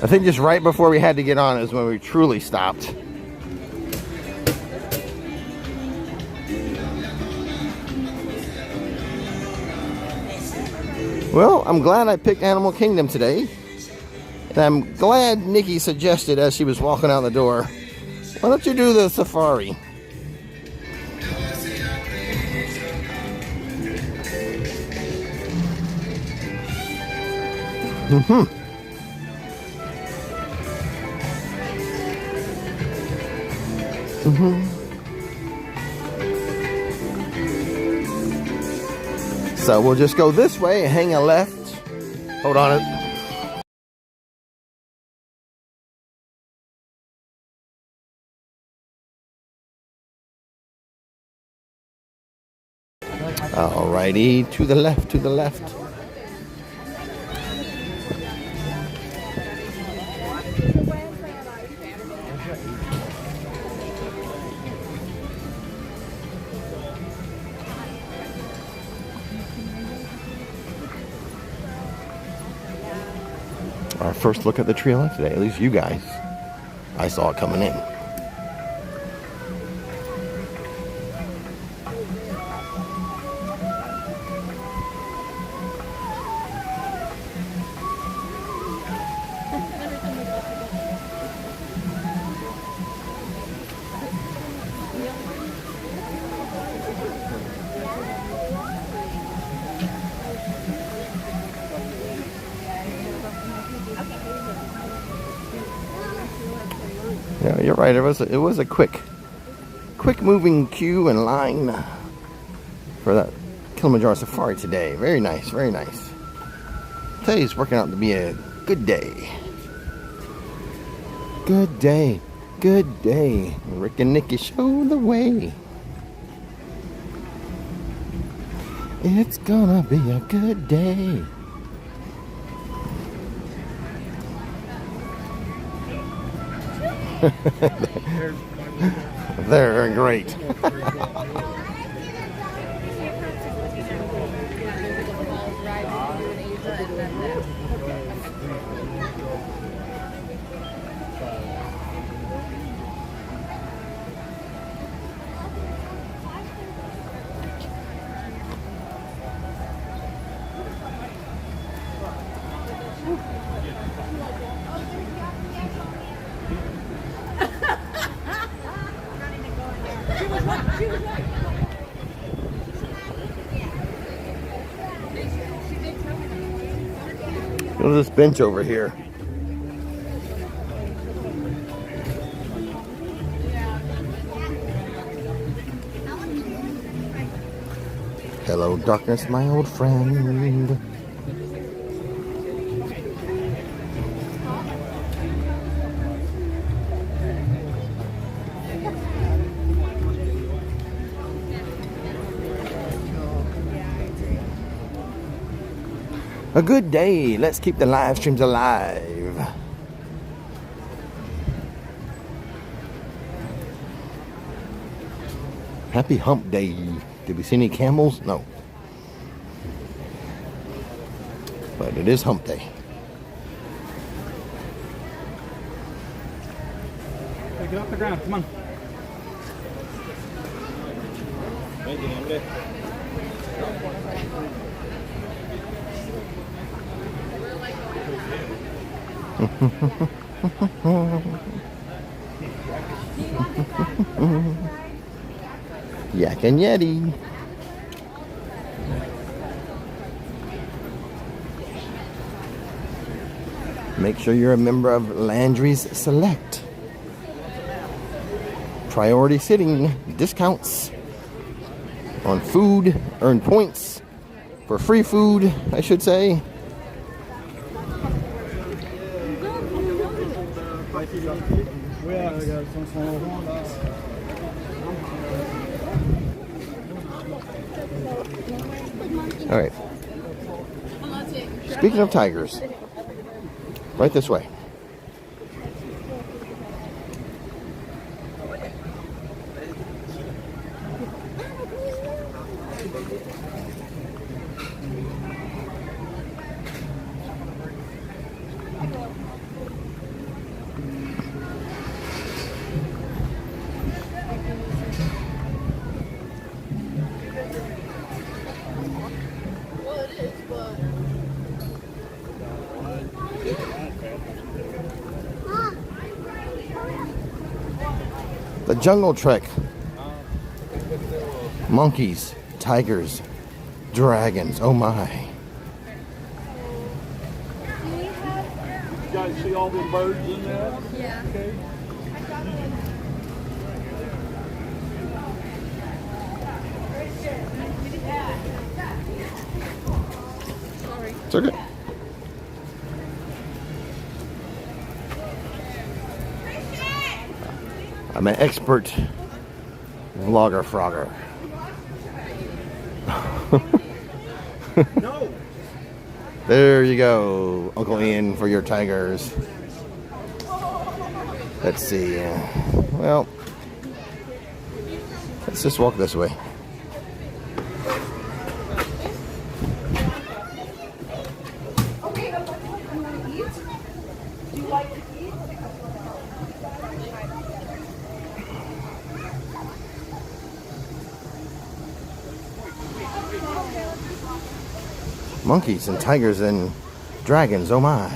I think just right before we had to get on is when we truly stopped. Well, I'm glad I picked Animal Kingdom today. And I'm glad Nikki suggested as she was walking out the door, why don't you do the safari? So we'll just go this way and hang a left. Hold on it. Alrighty, to the left, to the left. Our first look at the tree of life today, at least you guys. I saw it coming in. Yeah, you're right. It was a quick moving queue and line for that Kilimanjaro safari today. Very nice, very nice. Today's working out to be a good day. Good day, good day. Rick and Nikki show the way. It's gonna be a good day. They're great. Look at this bench over here. Hello, darkness, my old friend. A good day. Let's keep the live streams alive. Happy hump day. Did we see any camels? No. But it is hump day. Hey, get off the ground. Come on. Yak and Yeti. Make sure you're a member of Landry's Select. Priority sitting discounts on food, earn points for free food, I should say. All right. Speaking of tigers, right this way. The Jungle Trek. Monkeys, tigers, dragons. Oh my. You guys see all the birds in there? Yeah. Okay. It's okay. I'm an expert vlogger frogger. No. There you go, Uncle Ian, for your tigers. Let's see. Well, let's just walk this way. Monkeys and tigers and dragons, oh my.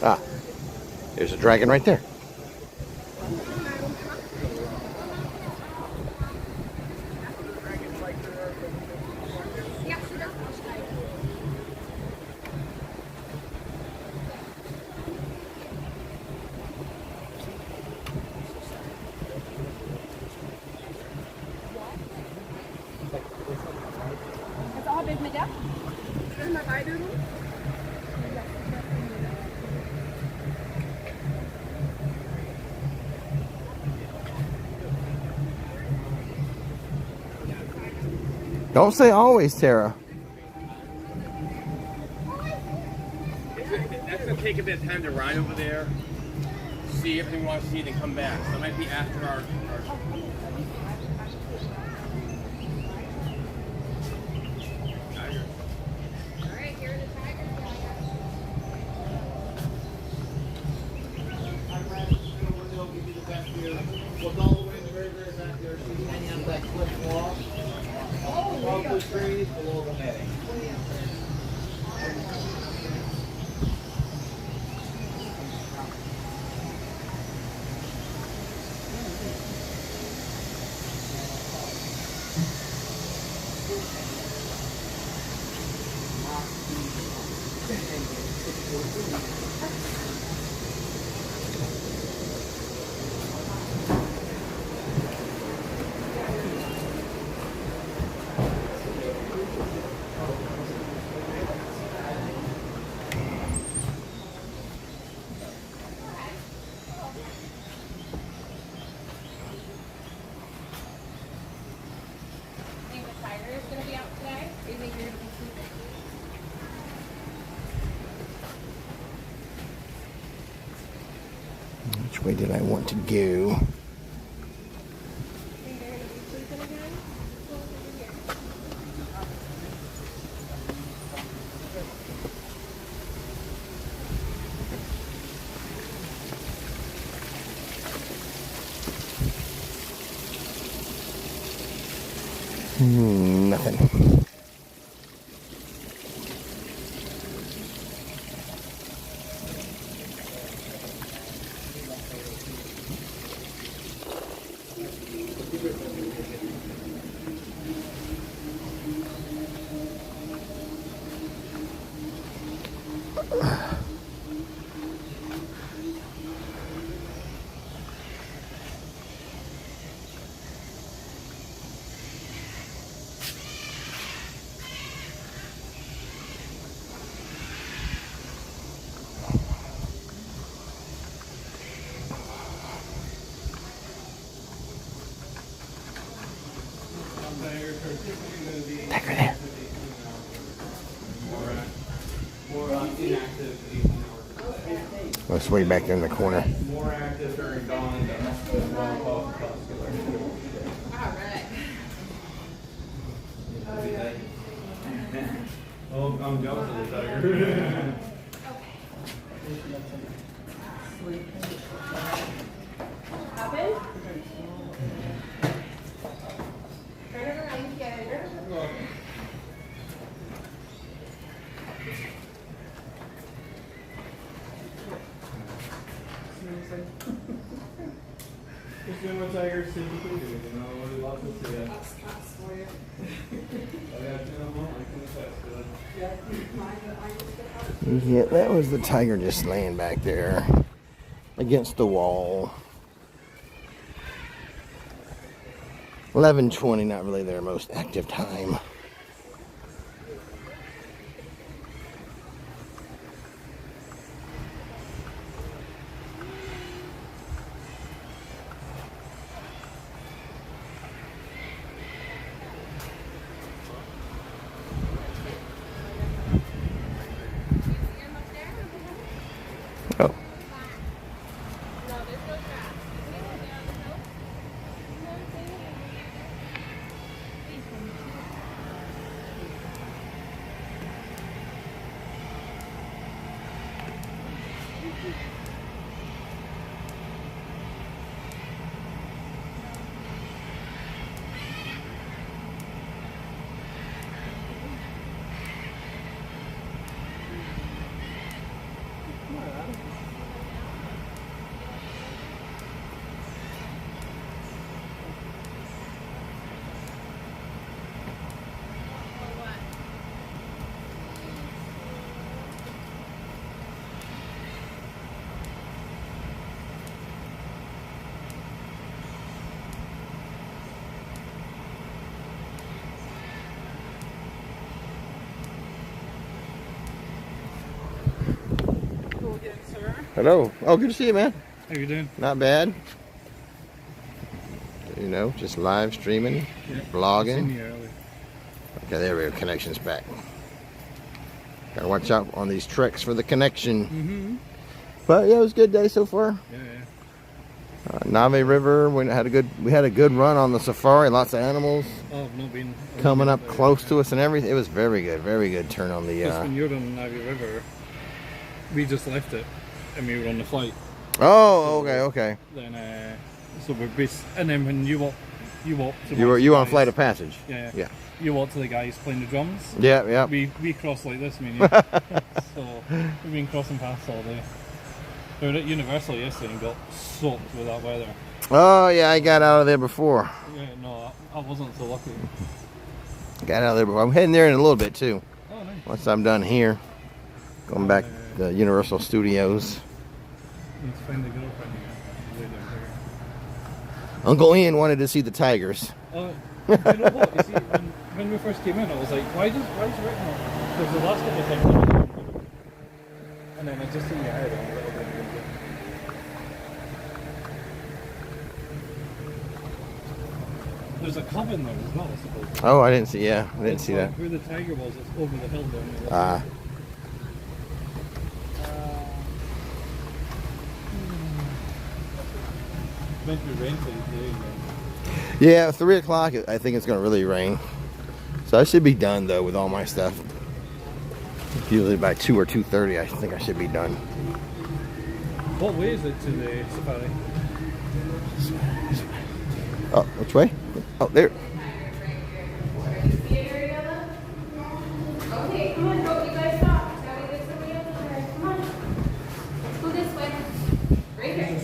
Ah, there's a dragon right there. Don't say always, Tara. That's gonna take a bit of time to ride over there, see everything we want to see, then come back. So it might be after our Which way did I want to go? Nothing. Take her there. Oh, it's way back there in the corner. More active during dawn and dusk than crepuscular. Oh, I'm jealous of the tiger. Just what tigers typically do, you know, what lots of see it. Yeah, that was the tiger just laying back there against the wall. 11:20, not really their most active time. Oh. Hello. Oh, good to see you, man. How you doing? Not bad. You know, just live streaming, vlogging. Okay, there we go. Connection's back. Gotta watch out on these treks for the connection. But yeah, it was a good day so far. Nave River. We had a good run on the safari. Lots of animals coming up close to us and everything. It was very good turn on the. When you're on Nave River, we just left it and we were on the flight. Oh, okay. Then so we're and then when you walk to you were on Flight of Passage. Yeah. You walk to the guys playing the drums. Yeah. We crossed like this, me and you. So we've been crossing paths all day. We were at Universal yesterday and got soaked with that weather. Oh yeah, I got out of there before. Yeah, no, I wasn't so lucky. Got out of there before. I'm heading there in a little bit too. Oh, nice. Once I'm done here, going back the Universal Studios. Need to find the girlfriend again. Way down here. Uncle Ian wanted to see the tigers. You know what? You see, when we first came in, I was like, why is it written on? Because the last couple of times I was, and then I just seen your head on a little bit. There's a cabin there as well, I suppose. Oh, I didn't see. Yeah, I didn't see that. Where the tiger was, it's over the hill down there. Ah. Meant to be rain today. Yeah, 3 o'clock. I think it's gonna really rain. So I should be done though with all my stuff. Usually by 2 or 2:30, I think I should be done. What way is it to the safari? Oh, which way? Oh, there. Okay, come on, don't you guys stop. Gotta get somebody else in there. Come on. Let's go this way. Right here.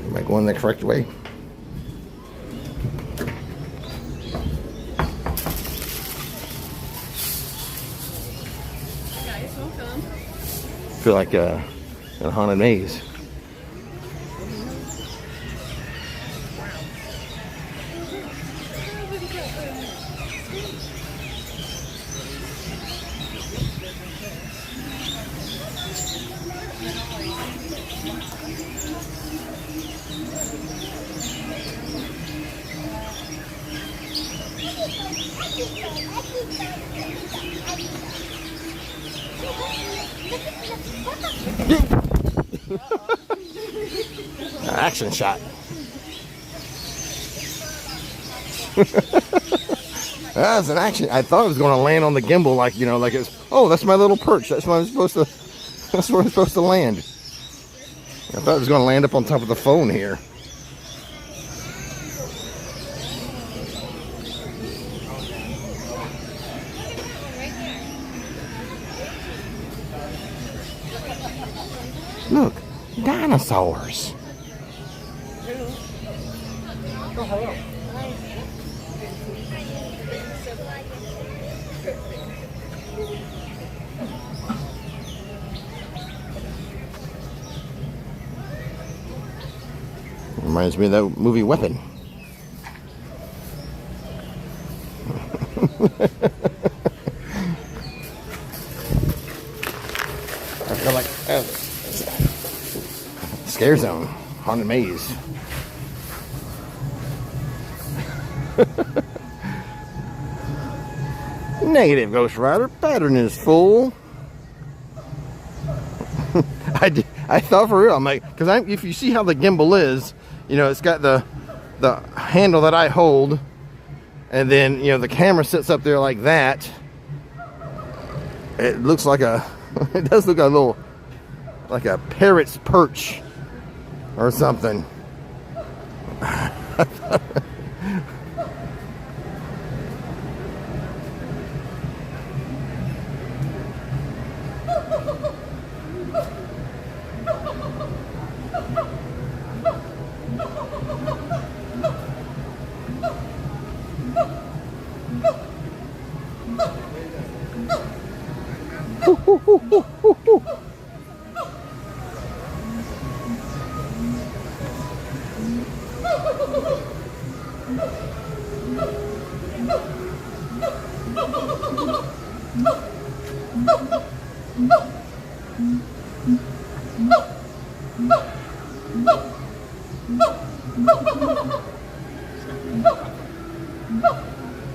Am I going the correct way? Guys, welcome. I feel like a haunted maze. Action shot. That's an action. I thought it was going to land on the gimbal, like, you know, like it's. Oh, that's my little perch. That's where I'm supposed to. That's where I'm supposed to land. I thought it was going to land up on top of the phone here. Look, dinosaurs. Oh, hello. Reminds me of that movie Weapon. I feel like scare zone, haunted maze. Negative, Ghost Rider. Pattern is full. I thought for real. I'm like, because if you see how the gimbal is, you know, it's got the handle that I hold, and then, you know, the camera sits up there like that. It looks like it does look a little like a parrot's perch or something.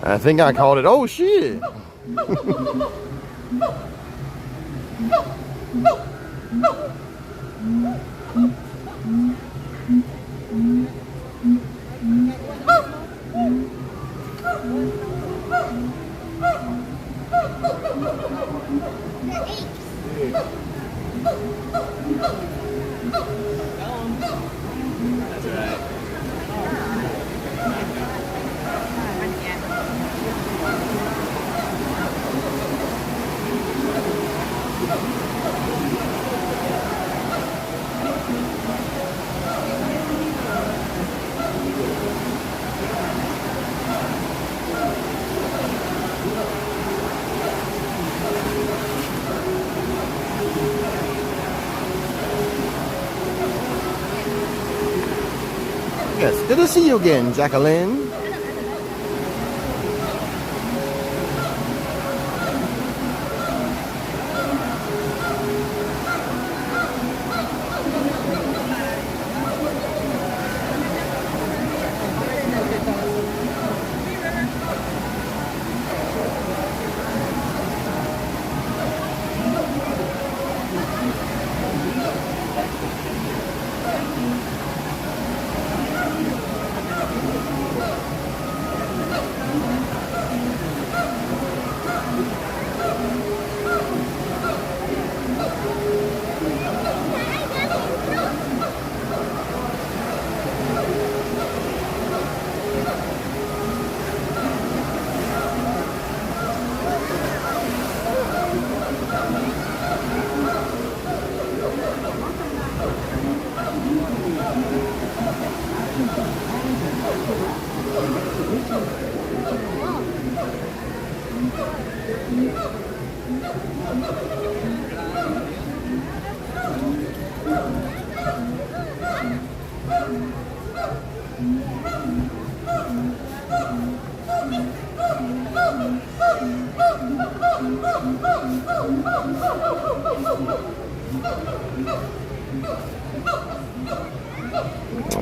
I think I called it. Oh shit. Yes, good to see you again, Jacqueline.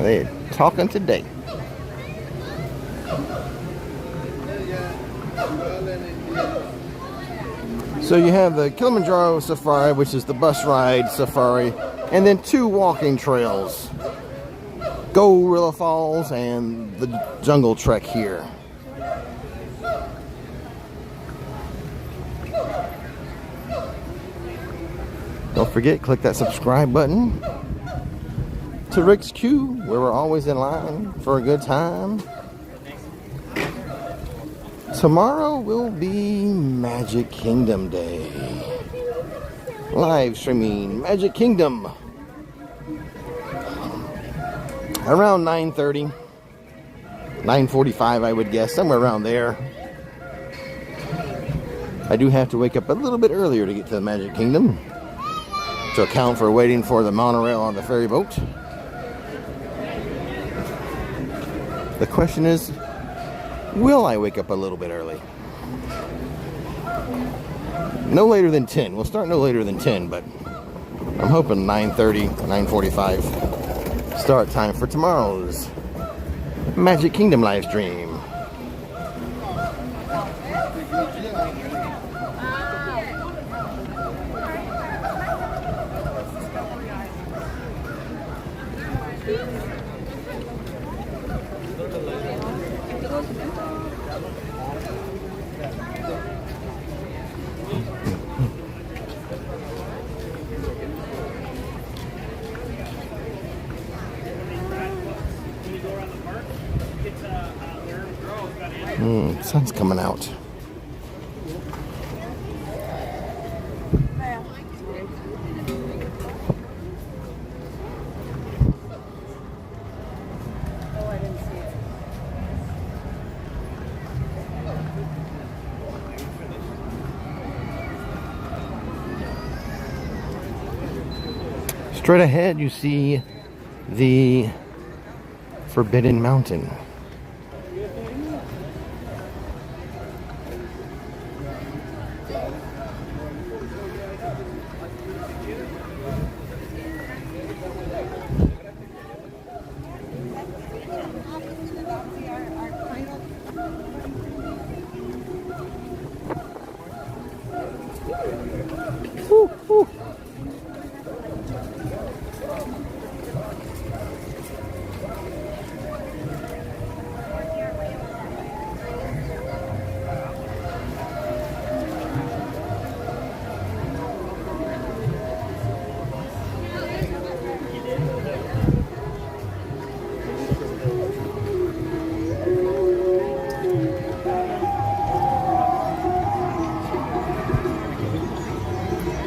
They're talking today. So you have the Kilimanjaro Safari, which is the bus ride safari, and then 2 walking trails. Gorilla Falls and the Jungle Trek here. Don't forget, click that subscribe button to Rick's Queue, where we're always in line for a good time. Tomorrow will be Magic Kingdom Day. Live streaming Magic Kingdom around 9:30, 9:45 I would guess, somewhere around there. I do have to wake up a little bit earlier to get to the Magic Kingdom to account for waiting for the monorail on the ferry boat. The question is, will I wake up a little bit early? No later than 10. We'll start no later than 10, but I'm hoping 9:30, 9:45 start time for tomorrow's Magic Kingdom live stream. Sun's coming out. Straight ahead, you see the Forbidden Mountain.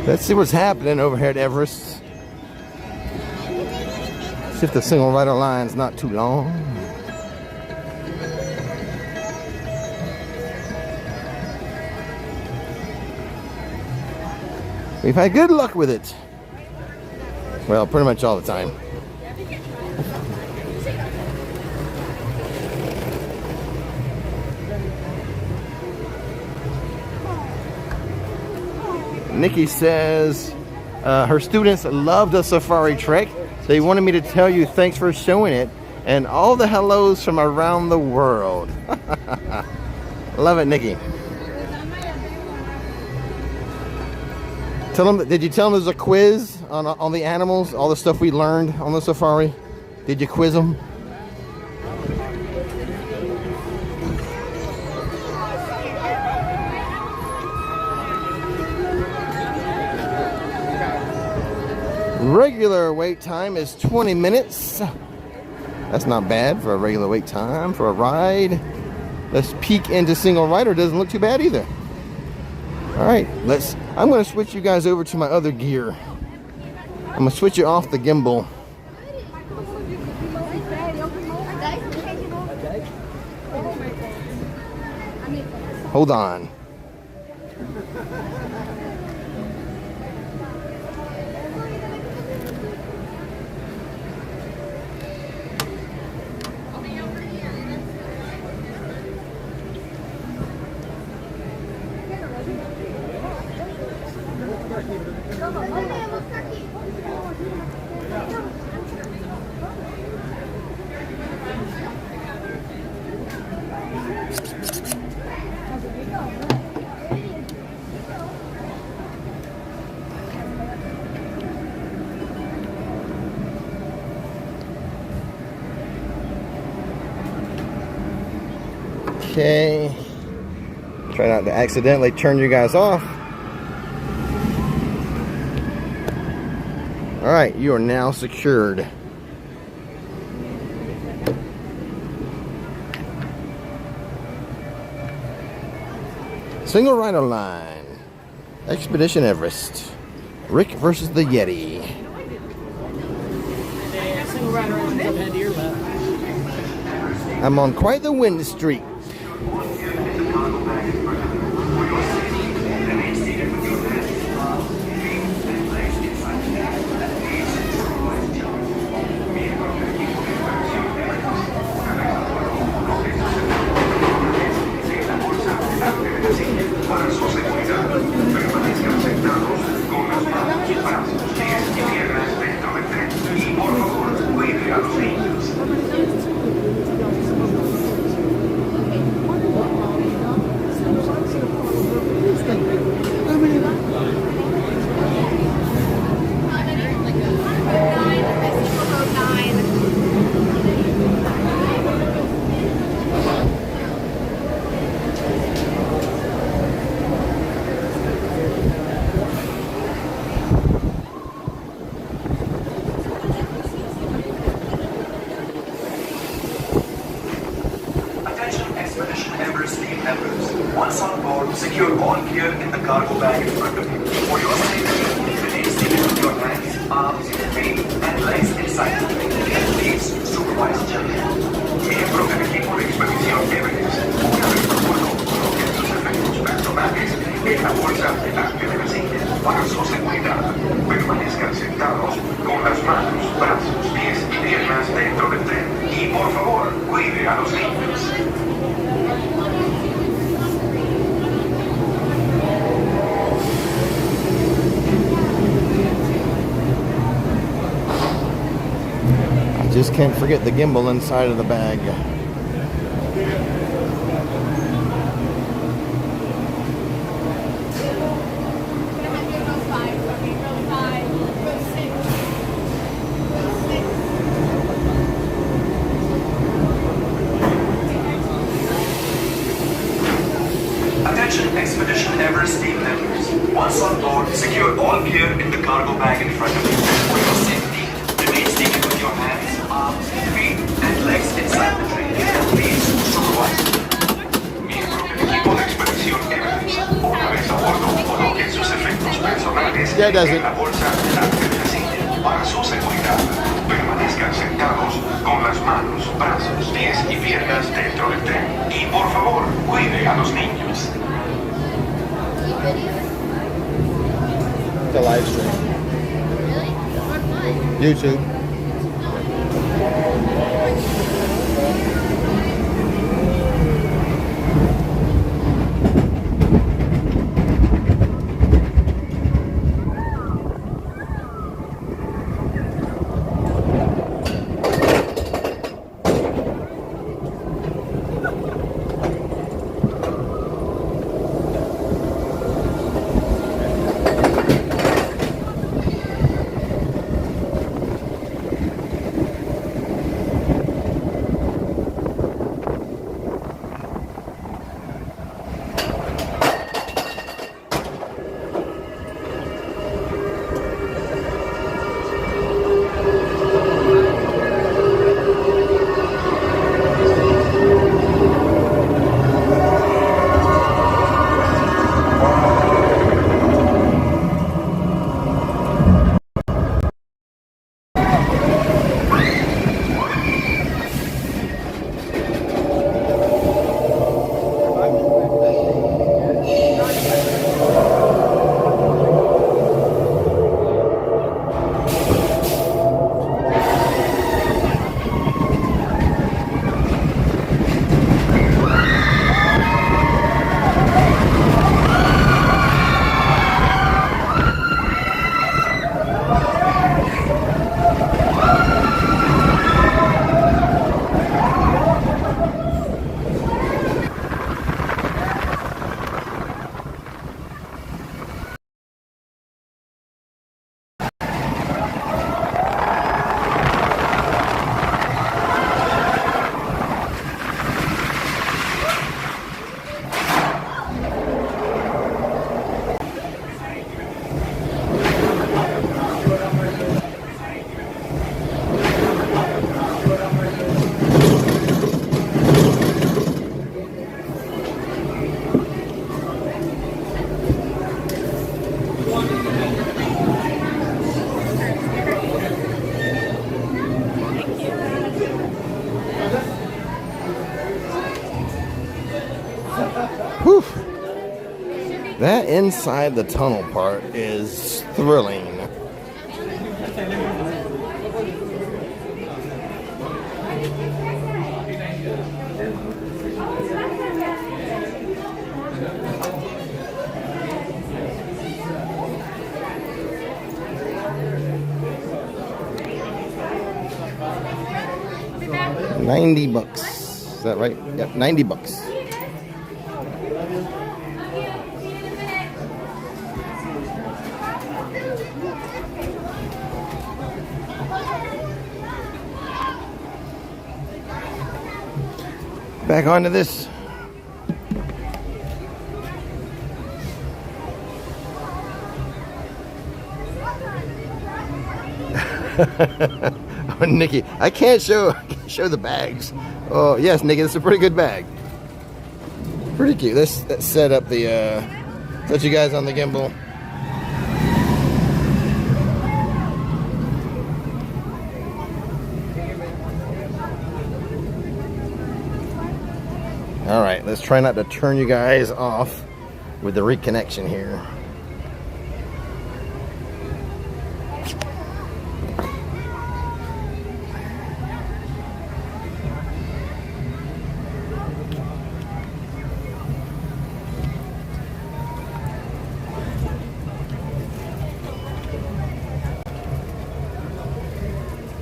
Let's see what's happening over here at Everest. See if the single rider line's not too long. We've had good luck with it. Well, pretty much all the time. Nikki says her students love the safari trek. They wanted me to tell you thanks for showing it and all the hellos from around the world. Love it, Nikki. Tell them, did you tell them there's a quiz on the animals, all the stuff we learned on the safari? Did you quiz them? Regular wait time is 20 minutes. That's not bad for a regular wait time for a ride. Let's peek into single rider. Doesn't look too bad either. All right, I'm going to switch you guys over to my other gear. I'm going to switch you off the gimbal. Hold on. Okay, try not to accidentally turn you guys off. All right, you are now secured. Single rider line, Expedition Everest, Rick versus the Yeti. I'm on quite the wind streak. Once on board, secure all gear in the cargo bag in front of you. For your safety, remain seated with your hands, arms, feet, and legs inside the plane. And please supervise gently. Miembros del equipo de expedición Everest, una vez procuró coloquen sus efectos personales en la bolsa delante de la silla para su seguridad. Permanezcan sentados con las manos, brazos, pies y piernas dentro del tren. Y por favor, cuide a los niños. Just can't forget the gimbal inside of the bag. Attention Expedition Everest team members. Once on board, secure all gear in the cargo bag in front of you. For your safety, remain seated with your hands, arms, feet, and legs inside the train. Please supervise. Miembro del equipo de expedición Everest. Una vez a bordo, coloquen sus efectos personales en la bolsa delante de la silla para su seguridad. Permanezcan sentados con las manos, brazos, pies y piernas dentro del tren. Y por favor, cuide a los niños. The live stream. YouTube. inside the tunnel part is thrilling. $90. Is that right? Yep, $90. Back onto this. Oh, Nikki, I can't show the bags. Oh yes, Nikki, it's a pretty good bag. Pretty cute. Let's set up the set you guys on the gimbal. All right, let's try not to turn you guys off with the reconnection here.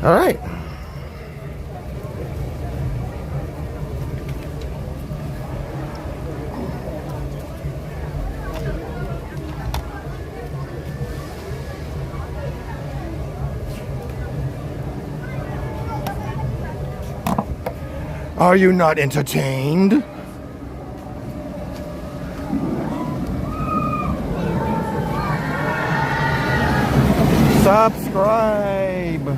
All right. Are you not entertained? Subscribe.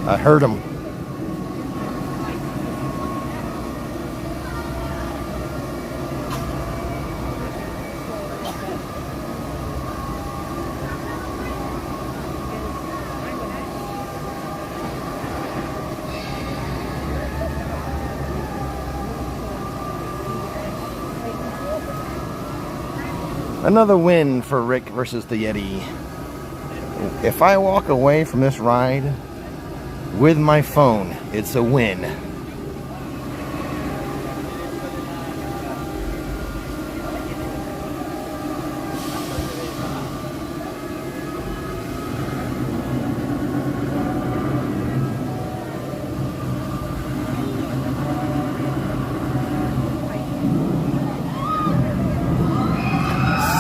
I heard him. Another win for Rick versus the Yeti. If I walk away from this ride with my phone, it's a win.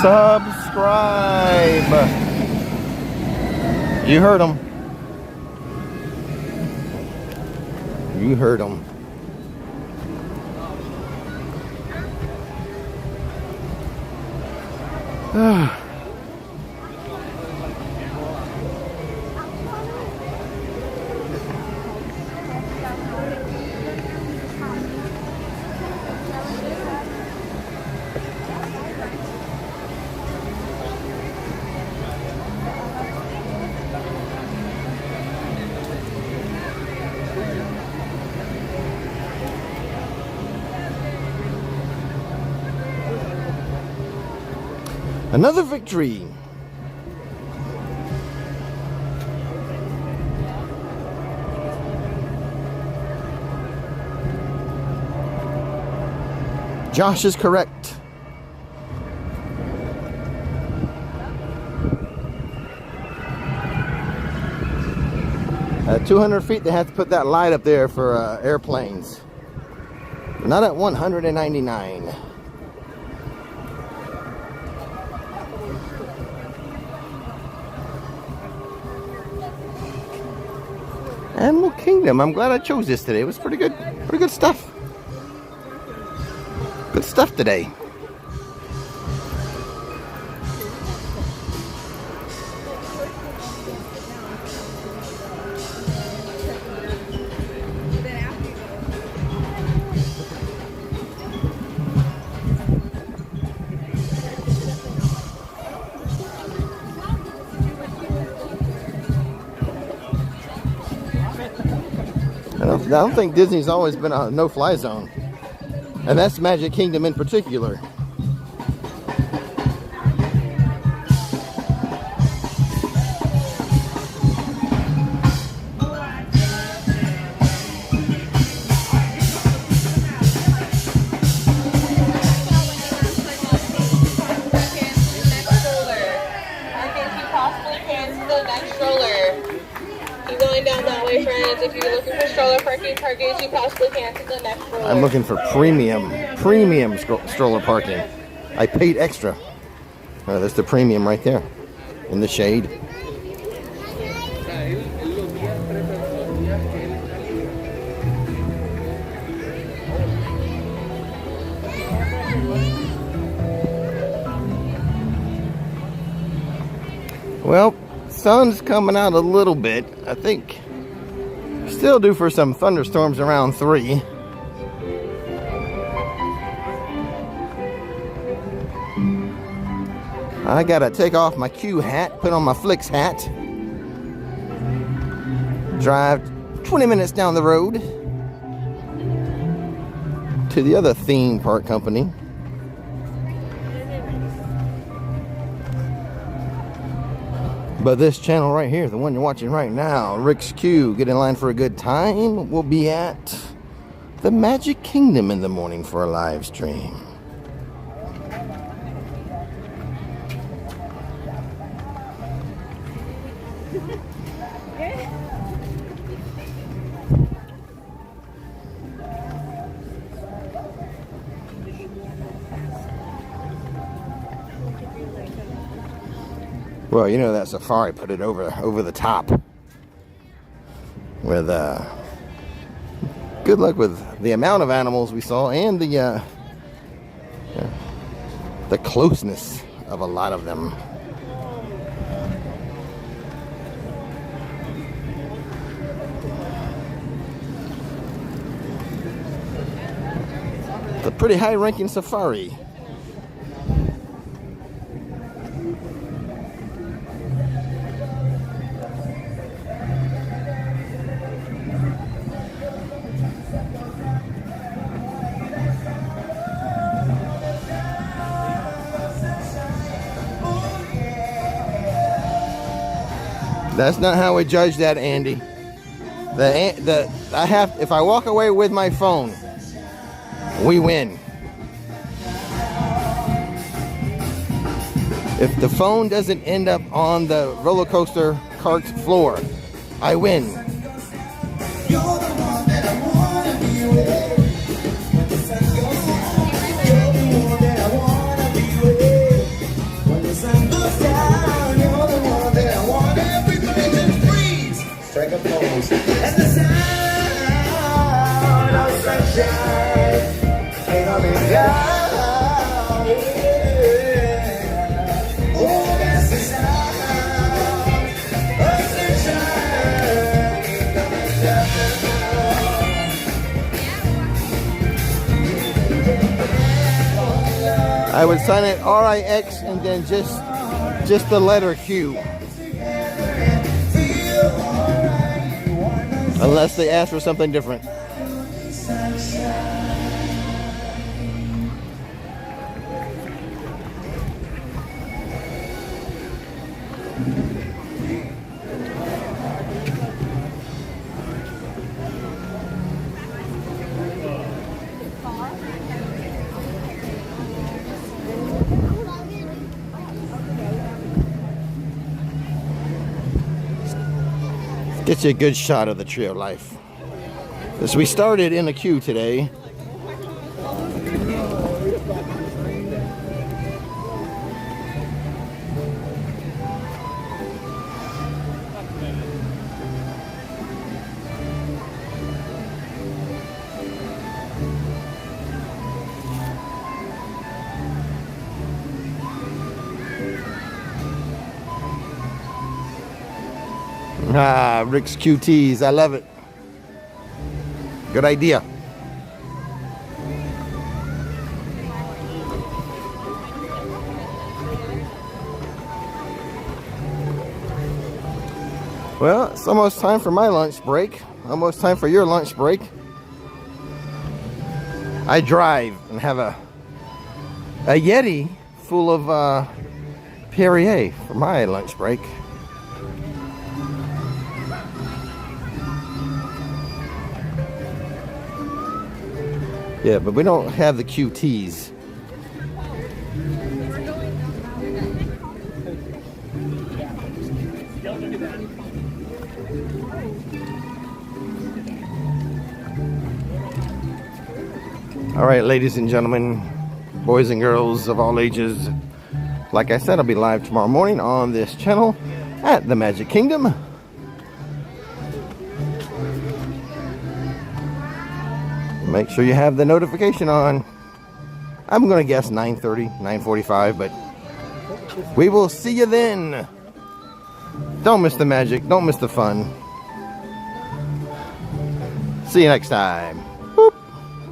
Subscribe. You heard him. You heard him. Another victory. Josh is correct. At 200 feet, they have to put that light up there for airplanes. Not at 199. Animal Kingdom. I'm glad I chose this today. It was pretty good stuff. Good stuff today. I don't think Disney's always been a no-fly zone. And that's Magic Kingdom in particular. If you're looking for stroller parking as you possibly can to the next stroller. I'm looking for premium stroller parking. I paid extra. There's the premium right there in the shade. Well, sun's coming out a little bit. I think still due for some thunderstorms around 3. I gotta take off my Q hat, put on my Flix hat, drive 20 minutes down the road to the other theme park company. But this channel right here, the one you're watching right now, Rick's Q, get in line for a good time. We'll be at the Magic Kingdom in the morning for a live stream. Well, you know that safari put it over the top. With good luck with the amount of animals we saw and the closeness of a lot of them. It's a pretty high-ranking safari. That's not how we judge that, Andy. If I walk away with my phone, we win. If the phone doesn't end up on the roller coaster cart's floor, I win. You're the one that I wanna be with. When the sun goes down, you're the one that I wanna be with. When the sun goes down, you're the one that I wanna. Everybody just freeze. Strike a pose. And the sound of sunshine ain't gonna be down. I would sign it RIX and then just the letter Q. Unless they ask for something different. Get you a good shot of the Tree of Life. As we started in the queue today. Ah, Rick's QTs. I love it. Good idea. Well, it's almost time for my lunch break. Almost time for your lunch break. I drive and have a Yeti full of Perrier for my lunch break. Yeah, but we don't have the QTs. All right, ladies and gentlemen, boys and girls of all ages, like I said, I'll be live tomorrow morning on this channel at the Magic Kingdom. Make sure you have the notification on. I'm going to guess 9:30, 9:45, but we will see you then. Don't miss the magic. Don't miss the fun. See you next time.